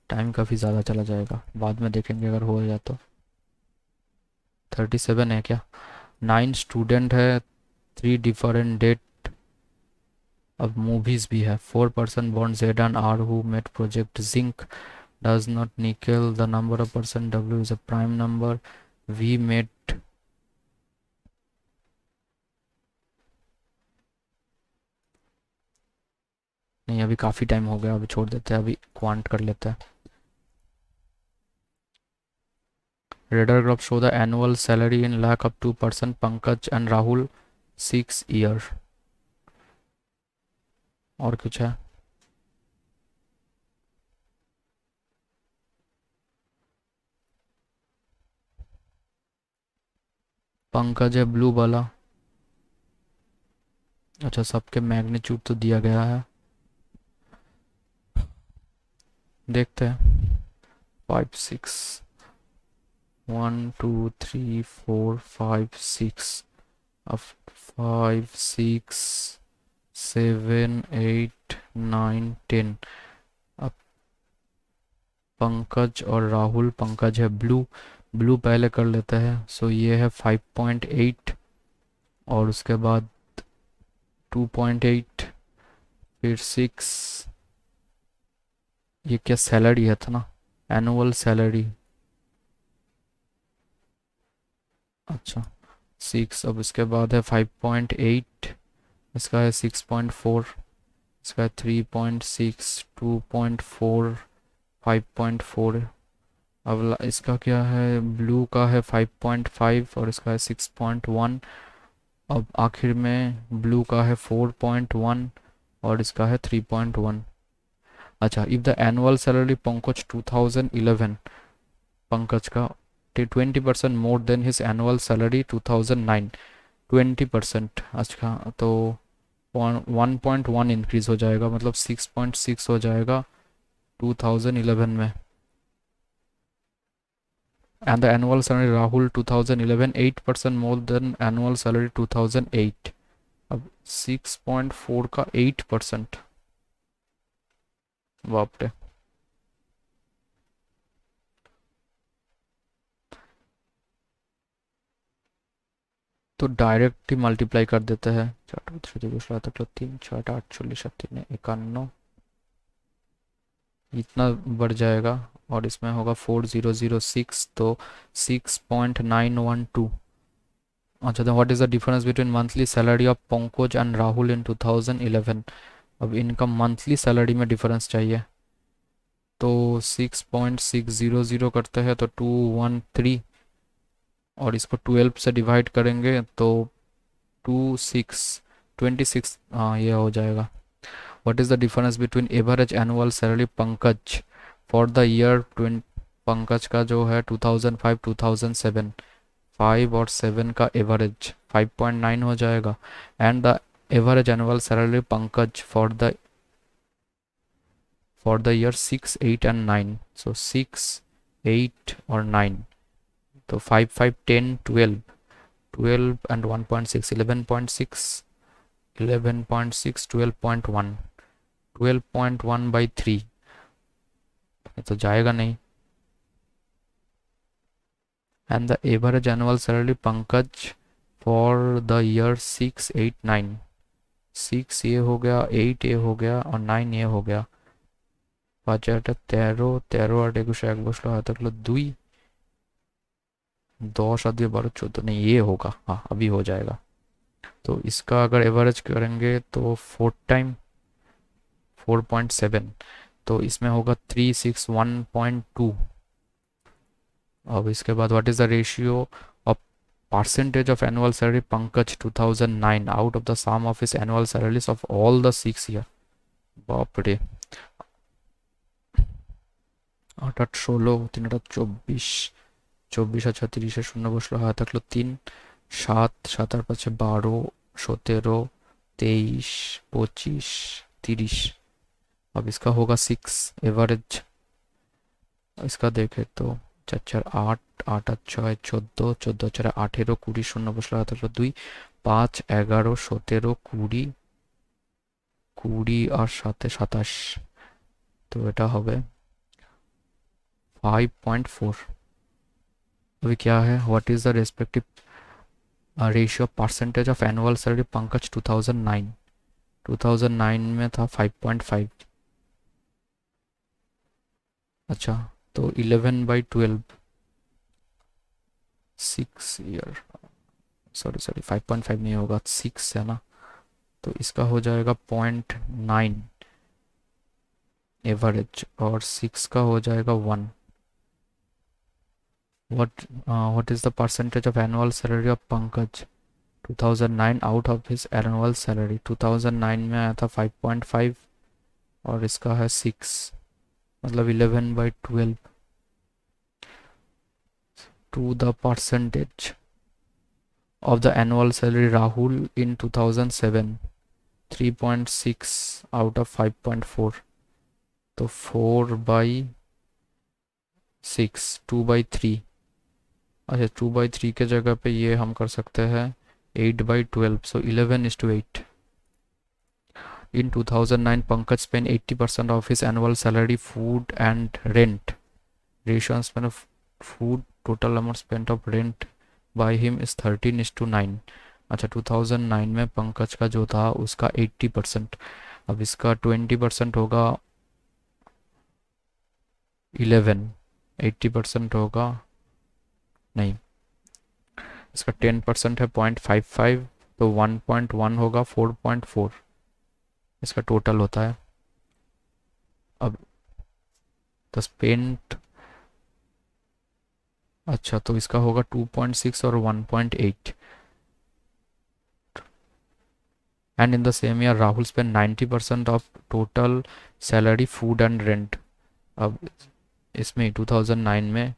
टाइम काफ़ी ज़्यादा चला जाएगा, बाद में देखेंगे अगर हो जाए तो। 37 है क्या, 9 स्टूडेंट है, 3 डिफरेंट डेट, अब मूवीज़ भी है, 4 person born Z and R who met project Zinc does not nickel, the number of person W is a prime number, we met, नहीं अभी काफ़ी टाइम हो गया, अभी छोड़ देते हैं, अभी क्वांट कर लेते हैं। Radar Group show the annual salary in lakh of 2 person Pankaj and Rahul 6 years. और कुछ है? पंकज है ब्लू वाला। अच्छा, सबके मैग्नीट्यूड तो दिया गया है, देखते हैं। 5 6, 1 2 3 4 5 6। अब 5 6 7 8 9 10। अब पंकज और राहुल, पंकज है ब्लू, ब्लू पहले कर लेते हैं। सो ये है 5.8, और उसके बाद 2.8, फिर 6। ये क्या सैलरी है था ना, एनुअल सैलरी। अच्छा, 6। अब इसके बाद है 5.8, इसका है 6.4, इसका है 3.6, 2.4, 5.4। अब इसका क्या है, ब्लू का है 5.5 और इसका है 6.1। अब आखिर में ब्लू का है 4.1 और इसका है 3.1। अच्छा, if the annual salary Pankaj 2011, Pankaj का 20% more then his annual salary 2009, 20%। अच्छा, तो 1.1 इंक्रीज हो जाएगा, मतलब 6.6 हो जाएगा 2011 में। And the annual salary Rahul 2011 8% more than annual salary 2008। अब 6.4 का 8%, बाप रे। तो डायरेक्ट ही मल्टीप्लाई कर देते हैं। 4 3 3 3 4 3 8 41 इतना बढ़ जाएगा, और इसमें होगा 4006, तो 6.912। अच्छा, तो what is the difference between monthly salary of Pankaj and Rahul in 2011? अब इनका मंथली सैलरी में डिफरेंस चाहिए, तो 6.600 करते हैं तो 213, और इसको 12 से डिवाइड करेंगे तो 26, हाँ ये हो जाएगा। What is the difference between average annual salary Pankaj for the year 20, Pankaj का जो है 2005 2007, 5 और 7 का एवरेज 5.9 हो जाएगा। And the average annual salary Pankaj for the year 6 8 and 9, सो 6 8 और 9, तो 5 5 10 12, 12 and 1.6 11.6, 11.6 12.1, 12.1 by 3। ये तो जाएगा नहीं। And the average annual salary Pankaj for the year 6 8 9, 6 ये हो गया, 8 ये हो गया और 9 ये हो गया। 5 8 13 13 8 21 21 হাতে গেল 2, 10 আর 2 12 14, नहीं ये होगा, हाँ अभी हो जाएगा। तो इसका अगर एवरेज करेंगे तो 4.7, तो इसमें होगा 361.2। अब इसके बाद what is the ratio of percentage of annual salary Pankaj 2009 out of the sum of his annual salaries of all the 6 year. बाप रे। 8 8 16 3 8 24, 24 আর 36 শূন্য বসলো, হাতে থাকলো 3, 7 7 আর 5 12 17 23 25 30। अब इसका होगा 6 एवरेज। इसका देखे तो 4 4 8 8 8 6 14 14 4 18 20 শূন্য বসলো, হাতে থাকলো 2, 5 11 17 20 20 আর 7 27, তো এটা হবে 5.4। अभी क्या है, what is the respective ratio percentage of annual salary Pankaj 2009, 2009 में था 5.5। अच्छा, तो 11/12, 6 ईयर, सॉरी 5.5 नहीं होगा, 6 है ना, तो इसका हो जाएगा 0.9 एवरेज, और 6 का हो जाएगा 1। What is the percentage of annual salary of Pankaj 2009 out of his annual salary, 2009 में आया था 5.5 और इसका है 6, मतलब 11/12 to the percentage of the annual salary Rahul in 2007, 3.6 out of 5.4, तो 4/6, 2/3। अच्छा 2/3 के जगह पे ये हम कर सकते हैं 8/12, सो 11:8। In 2009, Pankaj spent 80% of his annual salary, food and rent. Ratio and spend of food, total amount spent of rent by him is 13:9। अच्छा 2009 में पंकज का जो था उसका 80%, अब इसका 20% होगा 11, 80% होगा, नहीं इसका 10% है 0.55, तो 1.1 होगा 4.4, इसका टोटल होता है। अब द स्पेंट, अच्छा तो इसका होगा 2.6 और 1.8। And in the same year Rahul spend 90% of total salary, food and rent. अब इसमें 2009 में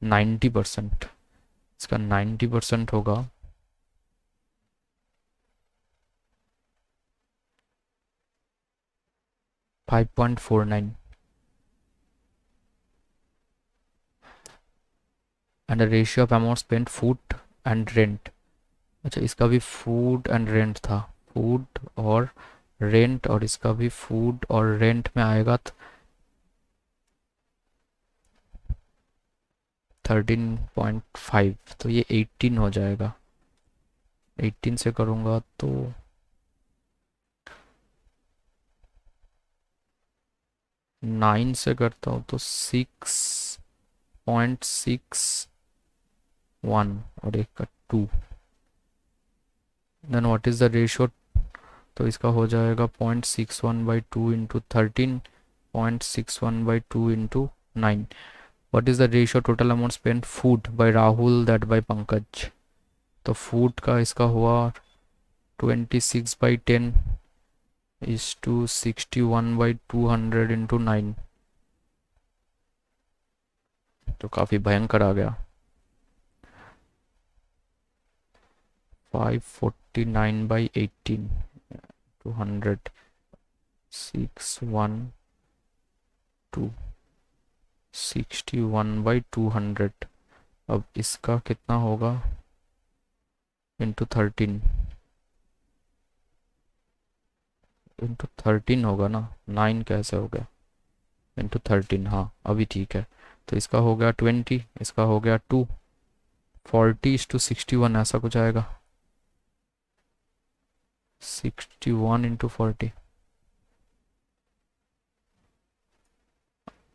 90%, इसका 90% होगा 5.49 and the ratio of amount spend food and rent. अच्छा इसका भी फूड एंड रेंट था, फूड और रेंट, और इसका भी फूड और रेंट में आएगा 13.5, तो ये 18 हो जाएगा। 18 से करूँगा तो 9 से करता हूँ तो 6.61 और एक का 2। Then what is the ratio, तो इसका हो जाएगा 0.61/2 into 13, 0.61/2 into 9। What is the ratio total amount spend food by Rahul that by Pankaj, तो फूड का इसका हुआ 26/10 इज टू 61/200 इंटू 9, तो काफ़ी भयंकर आ गया। 549/18 200, 61/200। अब इसका कितना होगा इंटू 13, इंटू 13 होगा ना, 9 कैसे हो गया, इंटू 13, हाँ अभी ठीक है। तो इसका हो गया 20, इसका हो गया 2, 40:61 ऐसा कुछ आएगा, 61 into 40।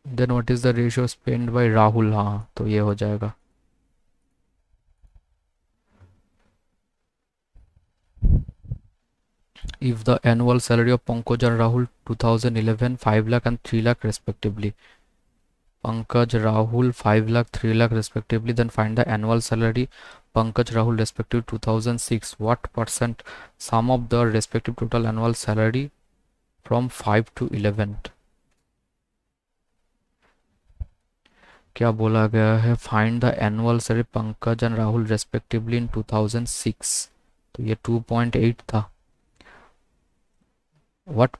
Then what is the ratio spend by Rahul, हाँ तो ये हो जाएगा if the annual salary of Pankaj and Rahul 2011 5 lakh and 3 lakh respectively, Pankaj Rahul 5 lakh 3 lakh respectively, then find the annual salary Pankaj Rahul respective 2006, what percent sum of the respective total annual salary from 5 to 11। क्या बोला गया है, find the annual salary Pankaj and Rahul respectively इन 2006, तो ये 2.8 था। What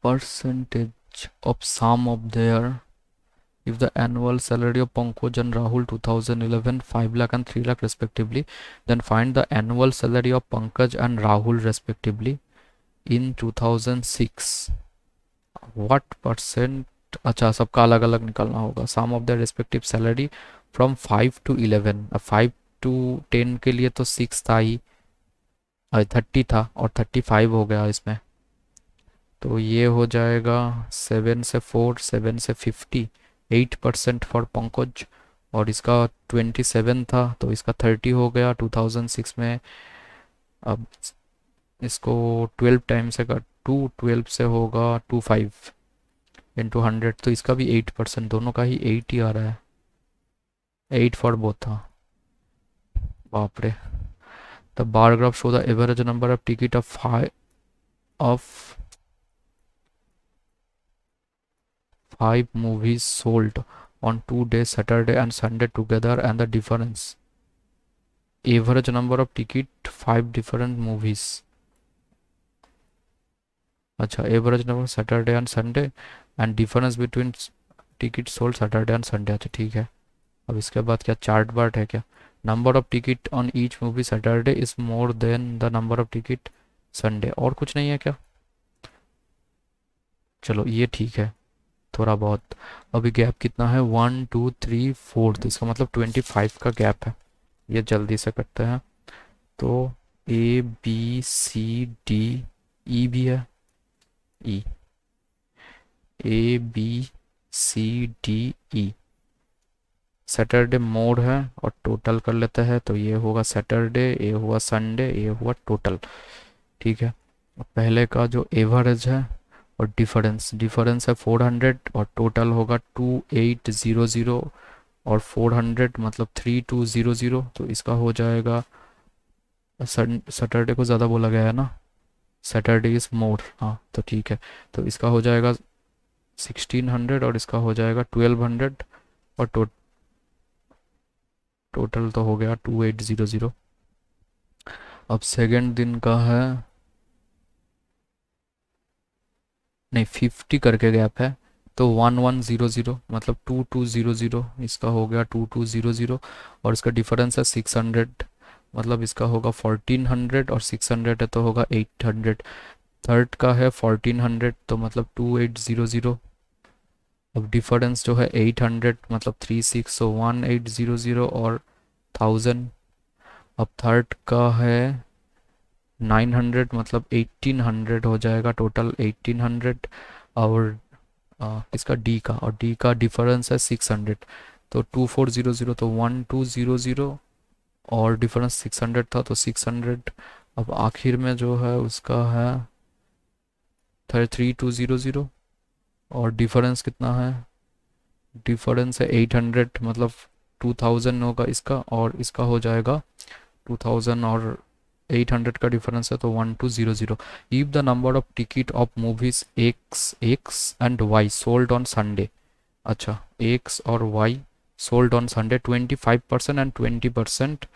percentage of sum of their, if the annual salary of Pankaj and Rahul 2011 5 lakh and 3 lakh respectively, then find the annual salary of Pankaj and Rahul respectively in 2006, what percent, अच्छा सबका अलग अलग निकालना होगा, sum of the respective salary from 5 to 11। अब 5 to 10 के लिए तो 6 था ही, 30 था और 35 हो गया इसमें, तो ये हो जाएगा 7 से 4, 7 से 50, 8% फॉर पंकज, और इसका 27 था तो इसका 30 हो गया 2006 में। अब इसको 12 टाइम से कर, 12 से होगा 25 इंटू 100, तो इसका भी 8%, दोनों का ही 8 ही आ रहा है। 8 फॉर बोथ, हाँ। बाप रे। The bar graph show the average number of ticket of 5 movies sold on 2 days, Saturday and Sunday together, and the difference. Average number of ticket 5 different movies. अच्छा, average number Saturday and Sunday and difference between ticket sold Saturday and Sunday. अच्छा ठीक है। अब इसके बाद क्या chart BART है क्या? Number of ticket on each movie Saturday is more than the number of ticket Sunday. और कुछ नहीं है क्या? चलो ये ठीक है, थोड़ा बहुत। अभी गैप कितना है? 1 2 3 4, तो इसका मतलब 25 का गैप है। ये जल्दी से करते हैं। तो A B C D E भी है। ई, A B C D E। Saturday mode है और टोटल कर लेते हैं, तो ये होगा सैटरडे, ये हुआ संडे, ये हुआ टोटल। ठीक है। पहले का जो एवरेज है और डिफरेंस डिफरेंस है 400 और टोटल होगा 2800। और 400 मतलब 3200, तो इसका हो जाएगा। सैटरडे को ज़्यादा बोला गया है ना, सैटरडे इज़ मोर, हाँ तो ठीक है। तो इसका हो जाएगा 1600 और इसका हो जाएगा 1200। और टोटल तो हो गया 2800। अब सेकंड दिन का है, नहीं 50 करके गैप है, तो 1100 मतलब 2200, इसका हो गया 2200। और इसका डिफरेंस है 600, मतलब इसका होगा 1400 और 600 है तो होगा 800। थर्ड का है 1400 तो मतलब 2800। अब डिफरेंस जो है 800 मतलब 36, तो 1800 और 1000। अब थर्ड का है 900 मतलब 1800 हो जाएगा, टोटल 1800। और इसका डी का डिफरेंस है 600, तो 2400, तो 1200 और डिफरेंस 600 था तो 600। अब आखिर में जो है उसका है 3200 और डिफरेंस कितना है? डिफरेंस है 800 मतलब 2000 होगा इसका, और इसका हो जाएगा 2000 और 800 का डिफरेंस है तो 1200। If the number of ticket of movies X and Y sold on Sunday. अच्छा, एक्स और Y sold on Sunday 25% and 20%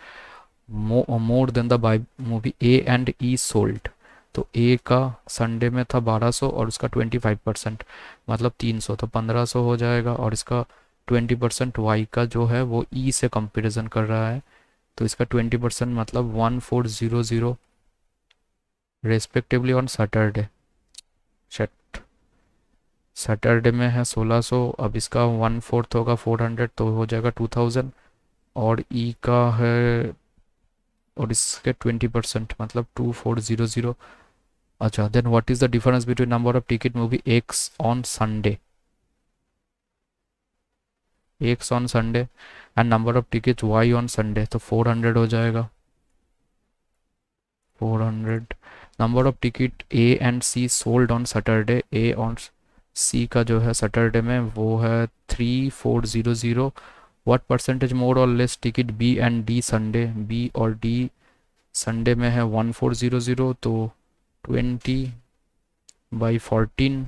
more than the by movie A and E sold. तो ए का संडे में था 1200 और उसका 25% मतलब 300, तो 1500 हो जाएगा। और इसका 20% वाई का जो है वो ई से कंपैरिजन कर रहा है, तो इसका 20% मतलब 1400 रेस्पेक्टिवली ऑन सैटरडे। सैटरडे में है 1600, अब इसका 1/4 होगा 400 तो हो जाएगा 2000। और ई का है, और इसके 20% मतलब 2400। अच्छा, then what is the difference between number of ticket movie X on Sunday, X on Sunday and number of ticket Y on Sunday, तो 400 हो जाएगा। 400 number of ticket A and C sold on Saturday, A on C का जो है Saturday में वो है 3400। What percentage more और less ticket B and D Sunday, B और डी संडे में है 1400, तो 20/14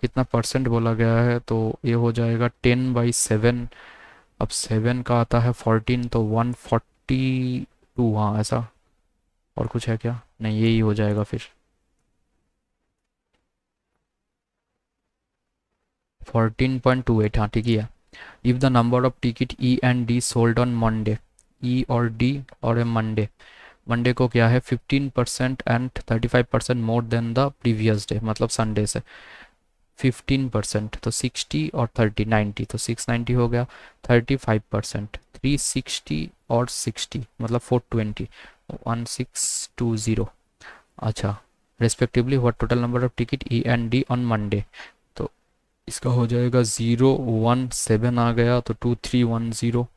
कितना परसेंट बोला गया है, तो ये हो जाएगा 10/7। अब 7 का आता है 14 तो 142, हाँ ऐसा। और कुछ है क्या? नहीं, यही हो जाएगा फिर 14.28, हाँ ठीक ही है। If the number of ticket E and D sold on Monday, E और डी और ए मंडे, मंडे को क्या है 15% and 35% more than the previous day मतलब संडे से। 15% तो 60 और 30 90, तो 690 हो गया। 35% 360 और 60 मतलब 420, 1620। अच्छा, respectively what total number of ticket E and D on Monday, तो इसका हो जाएगा 017 आ गया तो 2310।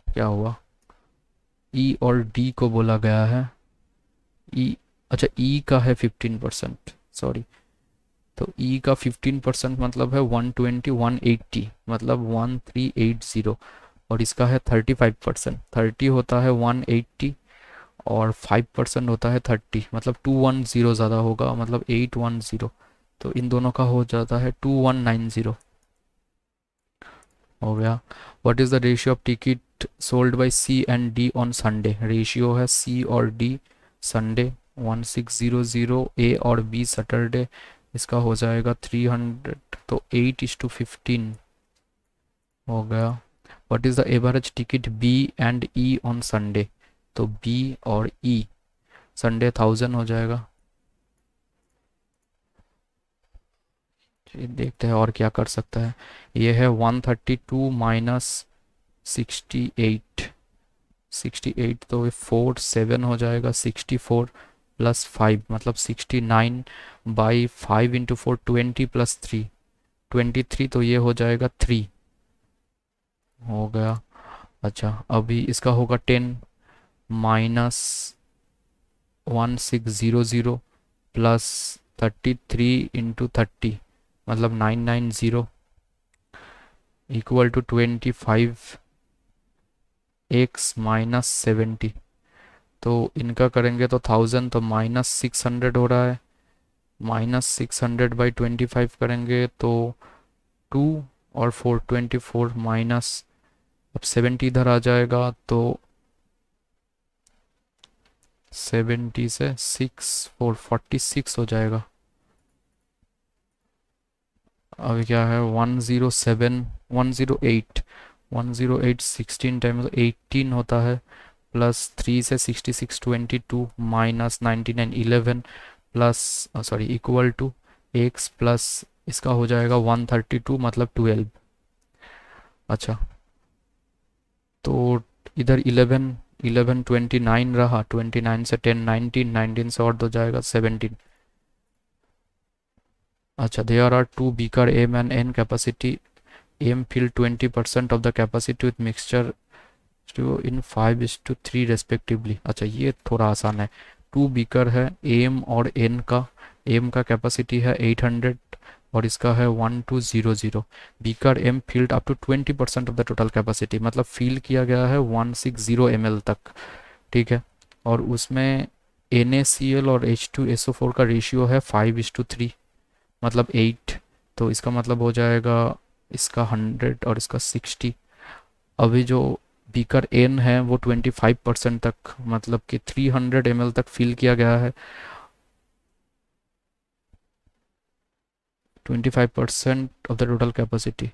क्या हुआ? ई और डी को बोला गया है। ई, अच्छा ई का है 15%, सॉरी। तो ई का 15% मतलब है 120, 180 मतलब 1380, और इसका है 35%, 30 होता है 180 और 5% होता है 30, मतलब 210 ज़्यादा होगा, मतलब 810, तो इन दोनों का हो जाता है 2190 हो गया। What is the ratio of ticket sold by C and D on Sunday? Ratio है सी और डी संडे 1600, ए और बी सैटरडे, इसका हो जाएगा 300, तो 8:15 हो गया। What is the average ticket B and E on Sunday? तो बी और ई संडे 1000 हो जाएगा। चलिए देखते हैं और क्या कर सकता है। ये है 132 माइनस 68, 68 तो ये 47 हो जाएगा, 64 प्लस 5 मतलब 69 बाई 5 इंटू 4 20 प्लस 3 23, तो ये हो जाएगा 3 हो गया। अच्छा अभी इसका होगा 10 माइनस 1600 प्लस 33 इंटू 30 मतलब 990 इक्वल टू 25 एक्स माइनस 70। तो इनका करेंगे तो 1000, तो माइनस 600 हो रहा है, माइनस 600/25 करेंगे तो 2 और 4 24 माइनस, अब 70 इधर आ जाएगा तो 70 से 6 4 46 हो जाएगा। अभी क्या है 107 108 108 16 टाइम्स 18 होता है, प्लस 3 से 66 22 minus 99 11 plus sorry equal to X plus इसका हो जाएगा 132 मतलब 12। अच्छा तो इधर 11 11 29 रहा, 29 से 10 19, 19 से और दो जाएगा 17। अच्छा there are two beaker M and N capacity, M fill 20% of the capacity with mixture two in 5:3 respectively. अच्छा ये थोड़ा आसान है। टू बीकर है एम और एन का, एम का कैपेसिटी है 800 और इसका है 1200। Beaker M filled up to 20% of the total capacity, मतलब फील किया गया है 160 ml तक, ठीक है। और उसमें NaCl और H2SO4 का रेशियो है 5:3 मतलब 8, तो इसका मतलब हो जाएगा इसका 100 और इसका 60। अभी जो बीकर एन है वो 25% तक मतलब कि 300 ml तक फिल किया गया है, 25% ऑफ द टोटल कैपेसिटी।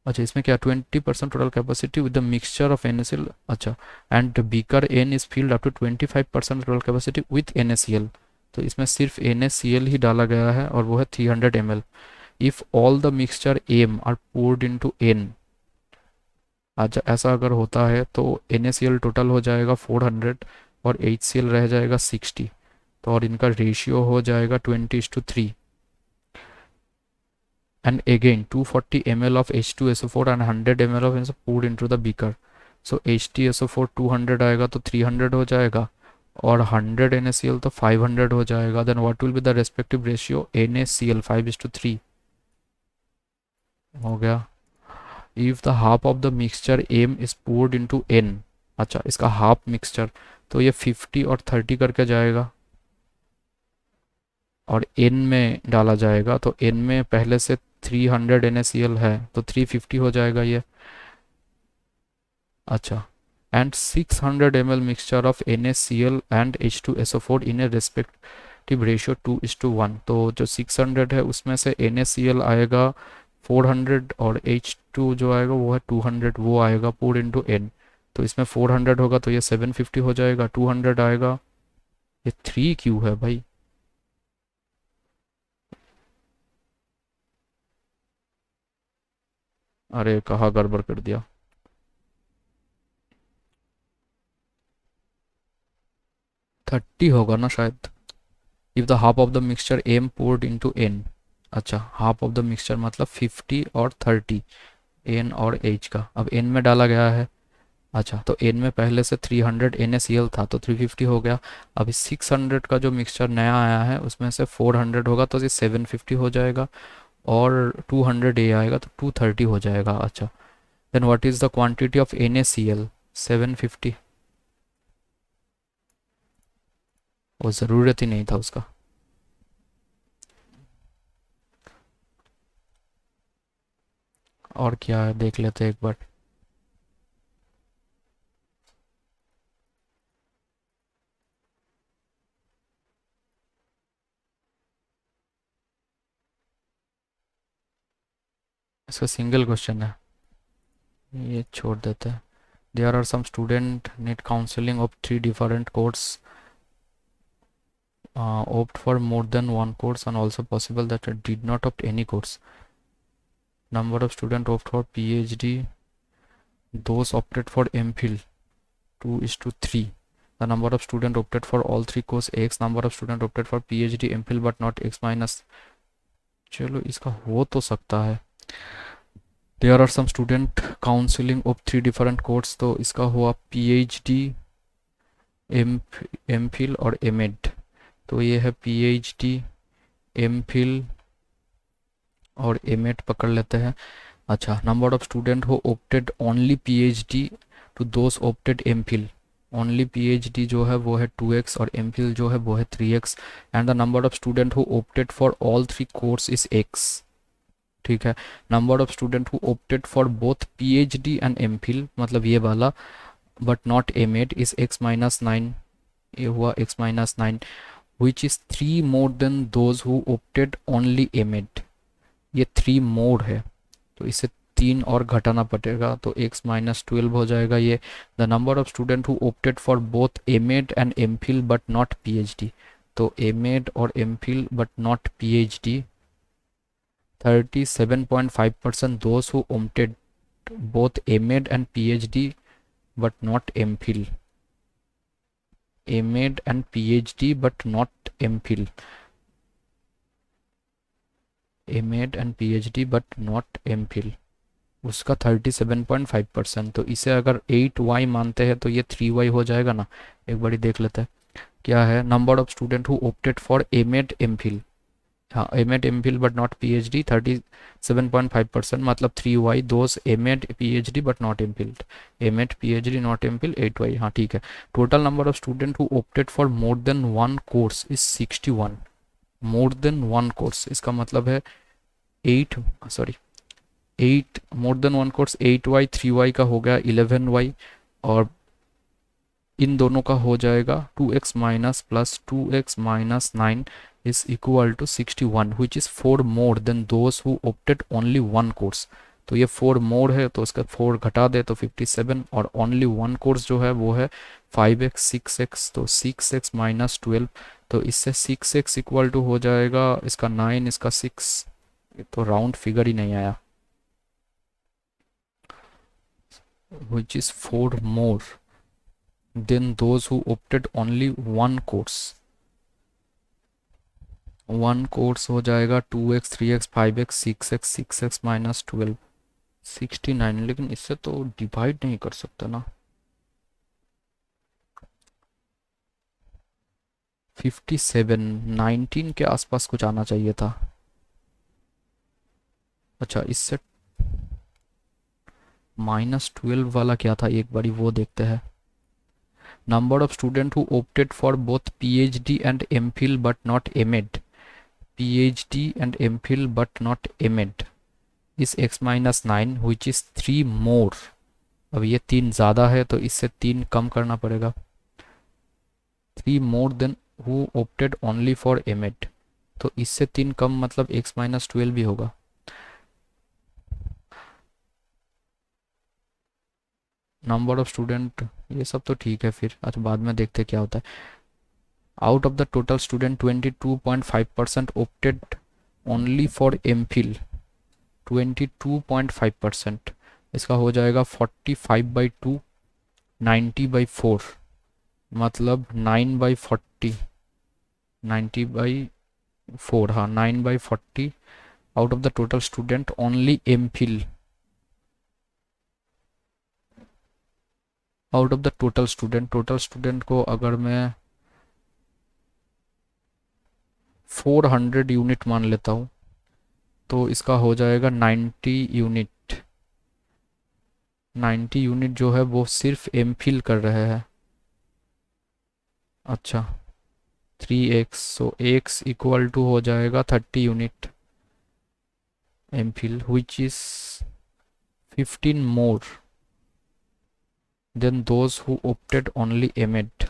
अच्छा इसमें क्या 20% total capacity with the mixture of NaCl, अच्छा and beaker N is filled up to 25% total capacity with NaCl, तो इसमें सिर्फ NaCl ही डाला गया है और वो है 300 ml। If all the mixture M are poured into N, अच्छा ऐसा अगर होता है तो NaCl टोटल हो जाएगा 400 और HCl रह जाएगा 60, तो और इनका रेशियो हो जाएगा 20:3। And again 240 ml of H2SO4 and 100 ml of NaCl poured into the beaker, so H2SO4 200 आएगा तो 300 हो जाएगा और 100 NaCl तो 500 हो जाएगा। then what will be the respective ratio? NaCl 5:3 हो गया। if the half of the mixture M is poured into N, अच्छा इसका हाफ मिक्सचर तो ये 50 और 30 करके जाएगा और N में डाला जाएगा, तो N में पहले से 300 NaCl है तो 350 हो जाएगा ये। अच्छा and 600 ml mixture of NaCl and H2SO4 in A respective ratio 2:1, तो जो 600 है उसमें से NaCl आएगा 400 और H2 जो आएगा वो है 200, वो आएगा पूर इनटू N, तो इसमें 400 होगा तो ये 750 हो जाएगा, 200 आएगा, ये 3 क्यों है भाई? अरे कहाँ गड़बड़ कर दिया। 30 होगा ना शायद। If the half of the mixture M poured into N, अच्छा हाफ ऑफ द मिक्सचर मतलब 50 और 30, एन और एच का अब एन में डाला गया है अच्छा, तो एन में पहले से 300 NaCl था तो 350 हो गया। अभी 600 का जो मिक्सचर नया आया है उसमें से 400 होगा तो ये 750 हो जाएगा, और 200 ए आएगा तो 230 हो जाएगा। अच्छा, then what is the quantity of NaCl? 750। वो ज़रूरत ही नहीं था उसका। और क्या है देख लेते हैं एक बार। इसका सिंगल क्वेश्चन है, ये छोड़ देते हैं। There are some student need counselling of 3 different course, opt for more than one course and also possible that it did not opt any course. Number of student opt for PhD, those opted for MPhil 2:3. The number of student opted for all three course x, number of student opted for PhD MPhil but not x minus। चलो इसका हो तो सकता है। There are some student counselling of 3 different course, तो इसका हुआ PhD MPhil और MEd। तो ये है PhD MPhil और MEd पकड़ लेते हैं। अच्छा, number of student who opted only PhD to those opted MPhil। ओनली PhD जो है वो है 2x और MPhil जो है वो है 3x। And the number of student who opted for all three course is x। ठीक है। Number of student who opted for both PhD and MPhil, मतलब ये वाला, but not MEd is x minus 9। ये हुआ x minus 9, which is 3 more than those who opted only MEd। ये 3 मोर है तो इसे 3 और घटाना पड़ेगा तो x माइनस 12 हो जाएगा ये। The number of student who opted for both MEd and MPhil but not PhD, तो MEd और MPhil but not PhD 37.5%, those who opted both MEd and PhD but not MPhil, MEd and PhD but not MPhil, MEd and PhD but not MPhil, उसका 37.5%। तो इसे अगर 8y मानते हैं तो ये 3y हो जाएगा ना। एक बारी देख लेते हैं क्या है। Number of student who opted for MEd MPhil, हाँ MEd MPhil but not PhD 37.5%, मतलब 3y, those MEd PhD but not MPhil, MEd PhD not MPhil 8y। हाँ ठीक है। Total number of student who opted for more than one course is 61। More than one course इसका मतलब है 8, sorry 8 more than one course 8y, 3y का हो गया 11y, और इन दोनों का हो जाएगा 2x minus plus 2x minus 9 is equal to 61, which is 4 more than those who opted only one course. तो ये 4 मोर है तो उसका 4 घटा दे तो 57, और ओनली वन कोर्स जो है वो है 5x 6x, तो 6x माइनस 12, तो इससे 6x इक्वल टू हो जाएगा इसका 9, इसका 6, तो राउंड फिगर ही नहीं आया, which is 4 more than those who opted only one course। One course हो जाएगा 2x 3x 5x 6x 6x minus 12 69, लेकिन इससे तो डिवाइड नहीं कर सकता ना। 57 19 के आसपास कुछ आना चाहिए था। अच्छा, इससे माइनस 12 वाला क्या था एक बारी वो देखते हैं। Number of student who opted for both PhD and MPhil but not MEd, PhD and MPhil but not MEd इस x माइनस 9, विच इज़ 3 मोर। अब ये 3 ज़्यादा है तो इससे 3 कम करना पड़ेगा। 3 more then who opted only for MEd, तो इससे 3 कम मतलब x माइनस 12 भी होगा। नंबर ऑफ स्टूडेंट ये सब तो ठीक है फिर, अच्छा बाद में देखते क्या होता है। Out of the total student 22.5% opted only for MPhil, 22.5%, इसका हो जाएगा 45/2 90/4, मतलब 9/40, 90/4, हाँ 9/40 out of the total student only MPhil। Out of the total student को अगर मैं 400 यूनिट मान लेता हूँ तो इसका हो जाएगा 90 यूनिट। 90 यूनिट जो है वो सिर्फ एमफिल कर रहे हैं। अच्छा 3x, so x equal to हो जाएगा 30 unit MPhil, which is 15 more than those who opted only MEd.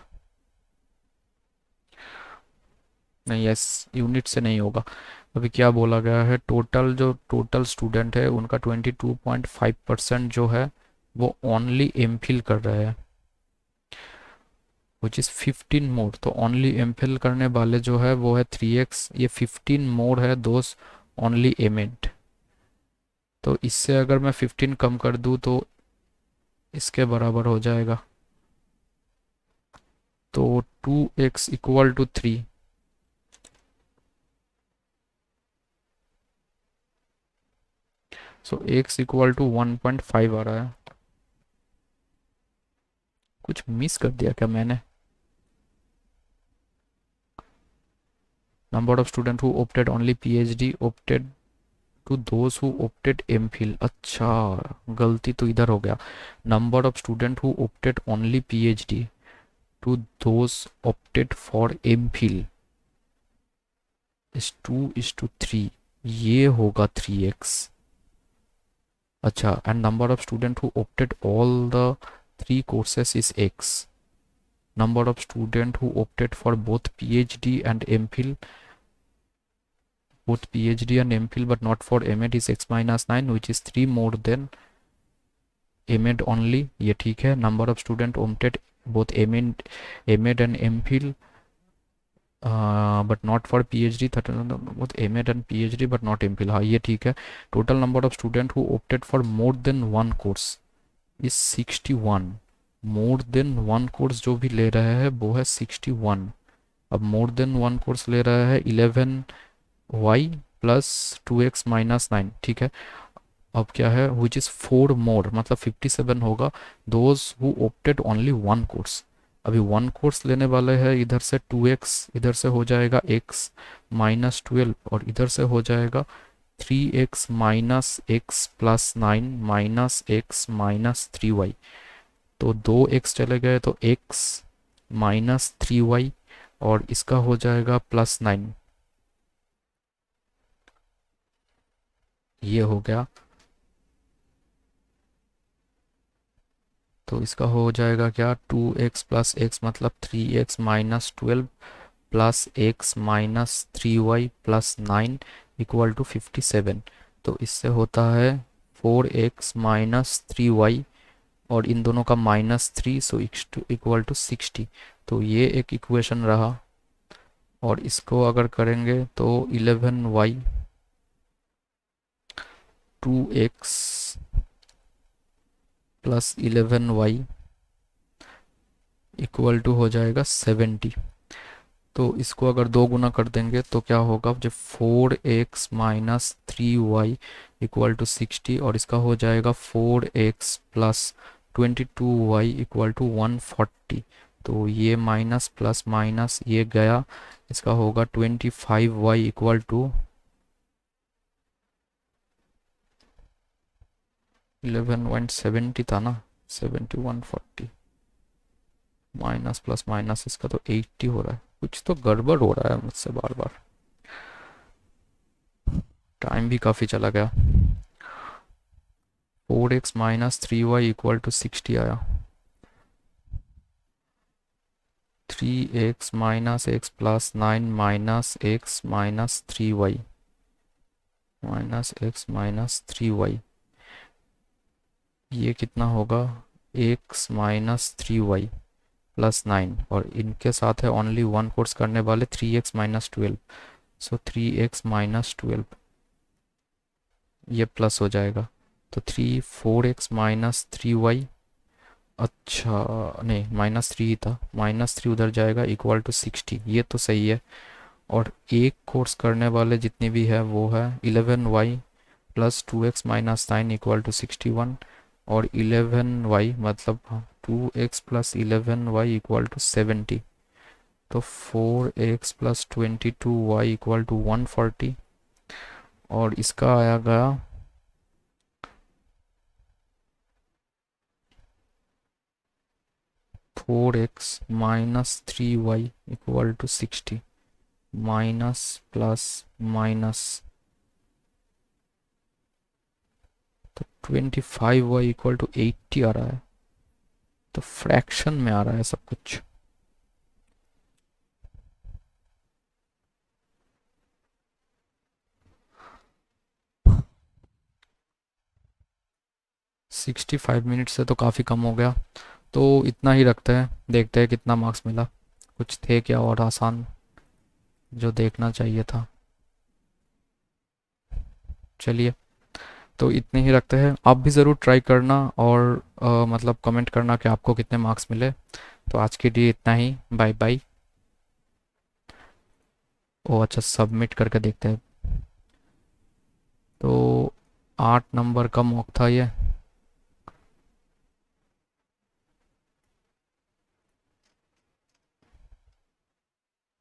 नहीं, यस यूनिट से नहीं होगा। अभी क्या बोला गया है, टोटल स्टूडेंट है उनका 22.5% जो है वो ओनली एमफिल कर रहे हैं, विच इज़ 15 मोर। तो ओनली एमफिल करने वाले जो है वो है 3x, ये 15 मोर है दोस्त ओनली एमएड। तो इससे अगर मैं 15 कम कर दूँ तो इसके बराबर हो जाएगा, तो 2x equal to 3। So x equal to 1.5 आ रहा है। कुछ मिस कर दिया क्या मैंने? Number of student who opted only PhD opted to those who opted MPhil. अच्छा, गलती तो इधर हो गया। Number of student who opted only PhD to those opted for MPhil is 2:3, ये होगा 3x। अच्छा, and number of student who opted all the 3 courses is x. Number of student who opted for both PhD and MPhil but not for MEd is x minus 9, which is 3 more than MEd only. ये ठीक है। Number of student opted both MEd and MPhil but not for PhD, both MEd and PhD but not MPhil, हाँ ये ठीक है। Total number of student who opted for more than one course is 61। More than one course जो भी ले रहा है वो है 61। अब मोर देन वन कोर्स ले रहा है 11y प्लस 2x माइनस 9, ठीक है। अब क्या है, विच इज़ 4 मोर, मतलब 57 होगा those who opted only one course. अभी वन कोर्स लेने वाले हैं, इधर से 2x, इधर से हो जाएगा x माइनस 12 और इधर से हो जाएगा 3x minus x plus 9 minus x minus 3y। तो 2x चले गए तो x माइनस 3y और इसका हो जाएगा प्लस 9, ये हो गया। तो इसका हो जाएगा क्या, 2x प्लस x मतलब 3x minus 12 plus x minus 3y plus 9 equal to 57। तो इससे होता है 4x माइनस 3y और इन दोनों का -3, सो इक्वल टू 60। तो ये एक इक्वेशन रहा और इसको अगर करेंगे तो 11y 2x plus 11y equal to हो जाएगा 70। तो इसको अगर 2 गुना कर देंगे तो क्या होगा, जब 4x minus 3y equal to 60 और इसका हो जाएगा 4x plus 22y equal to 140। तो ये माइनस प्लस माइनस ये गया, इसका होगा 25y इक्वल टू 11.70 था ना, 7140 माइनस प्लस माइनस इसका तो 80 हो रहा है। कुछ तो गड़बड़ हो रहा है मुझसे बार बार, टाइम भी काफ़ी चला गया। 4x minus 3y equal to 60 आया, 3x minus x plus 9 minus x minus 3y minus x minus 3y, ये कितना होगा, x माइनस 3y प्लस 9 और इनके साथ है ओनली वन कोर्स करने वाले 3x माइनस 12, सो 3x माइनस 12 ये प्लस हो जाएगा तो 4x माइनस 3y, अच्छा नहीं -3 ही था, -3 उधर जाएगा इक्वल टू 60, ये तो सही है। और एक कोर्स करने वाले जितनी भी है वो है 11y plus 2x minus 9 equal to 61 और 11y मतलब 2x plus 11y equal to 70। तो 4x plus 22y equal to 140। और इसका आया गया 4x minus 3y equal to 60। Minus plus minus, तो 25y इक्वल टू 80 आ रहा है। तो फ्रैक्शन में आ रहा है सब कुछ। सिक्सटी 5 मिनट से तो काफ़ी कम हो गया, तो इतना ही रखते हैं, देखते हैं कितना मार्क्स मिला। कुछ थे क्या और आसान जो देखना चाहिए था? चलिए, तो इतने ही रखते हैं। आप भी ज़रूर ट्राई करना और मतलब कमेंट करना कि आपको कितने मार्क्स मिले। तो आज के लिए इतना ही, बाय बाय। ओ अच्छा, सबमिट करके देखते हैं। तो 8 नंबर का मॉक था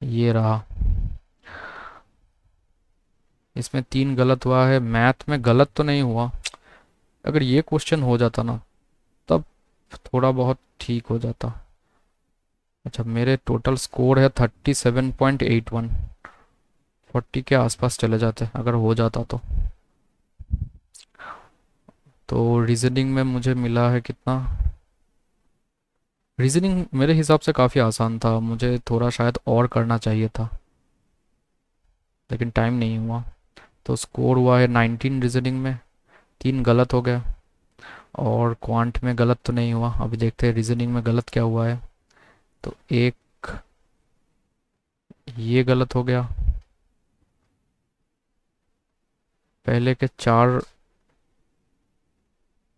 ये रहा। इसमें 3 गलत हुआ है, मैथ में गलत तो नहीं हुआ। अगर ये क्वेश्चन हो जाता ना, तब थोड़ा बहुत ठीक हो जाता। अच्छा, मेरे टोटल स्कोर है 37.81। 40 के आसपास चले जाते अगर हो जाता तो। रीजनिंग में मुझे मिला है कितना? रीजनिंग मेरे हिसाब से काफ़ी आसान था, मुझे थोड़ा शायद और करना चाहिए था, लेकिन टाइम नहीं हुआ। तो स्कोर हुआ है 19 रीजनिंग में, 3 गलत हो गया। और क्वांट में गलत तो नहीं हुआ, अभी देखते हैं रीजनिंग में गलत क्या हुआ है। तो एक ये गलत हो गया। पहले के 4,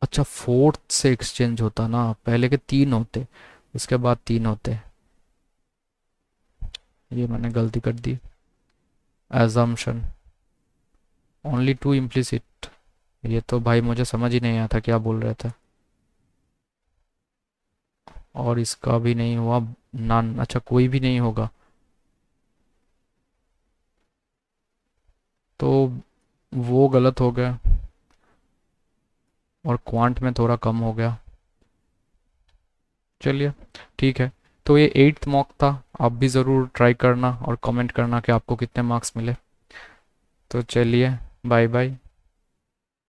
अच्छा फोर्थ से एक्सचेंज होता ना, पहले के 3 होते, उसके बाद 3 होते। ये मैंने गलती कर दी। एजम्पशन ओनली 2 इम्प्लिसिट, ये तो भाई मुझे समझ ही नहीं आया था क्या बोल रहे थे। और इसका भी नहीं हुआ। नन, अच्छा कोई भी नहीं होगा। तो वो गलत हो गया। और क्वांट में थोड़ा कम हो गया। चलिए, ठीक है। तो ये 8th मॉक था। आप भी ज़रूर ट्राई करना और कमेंट करना कि आपको कितने मार्क्स मिले। तो चलिए, बाय बाय।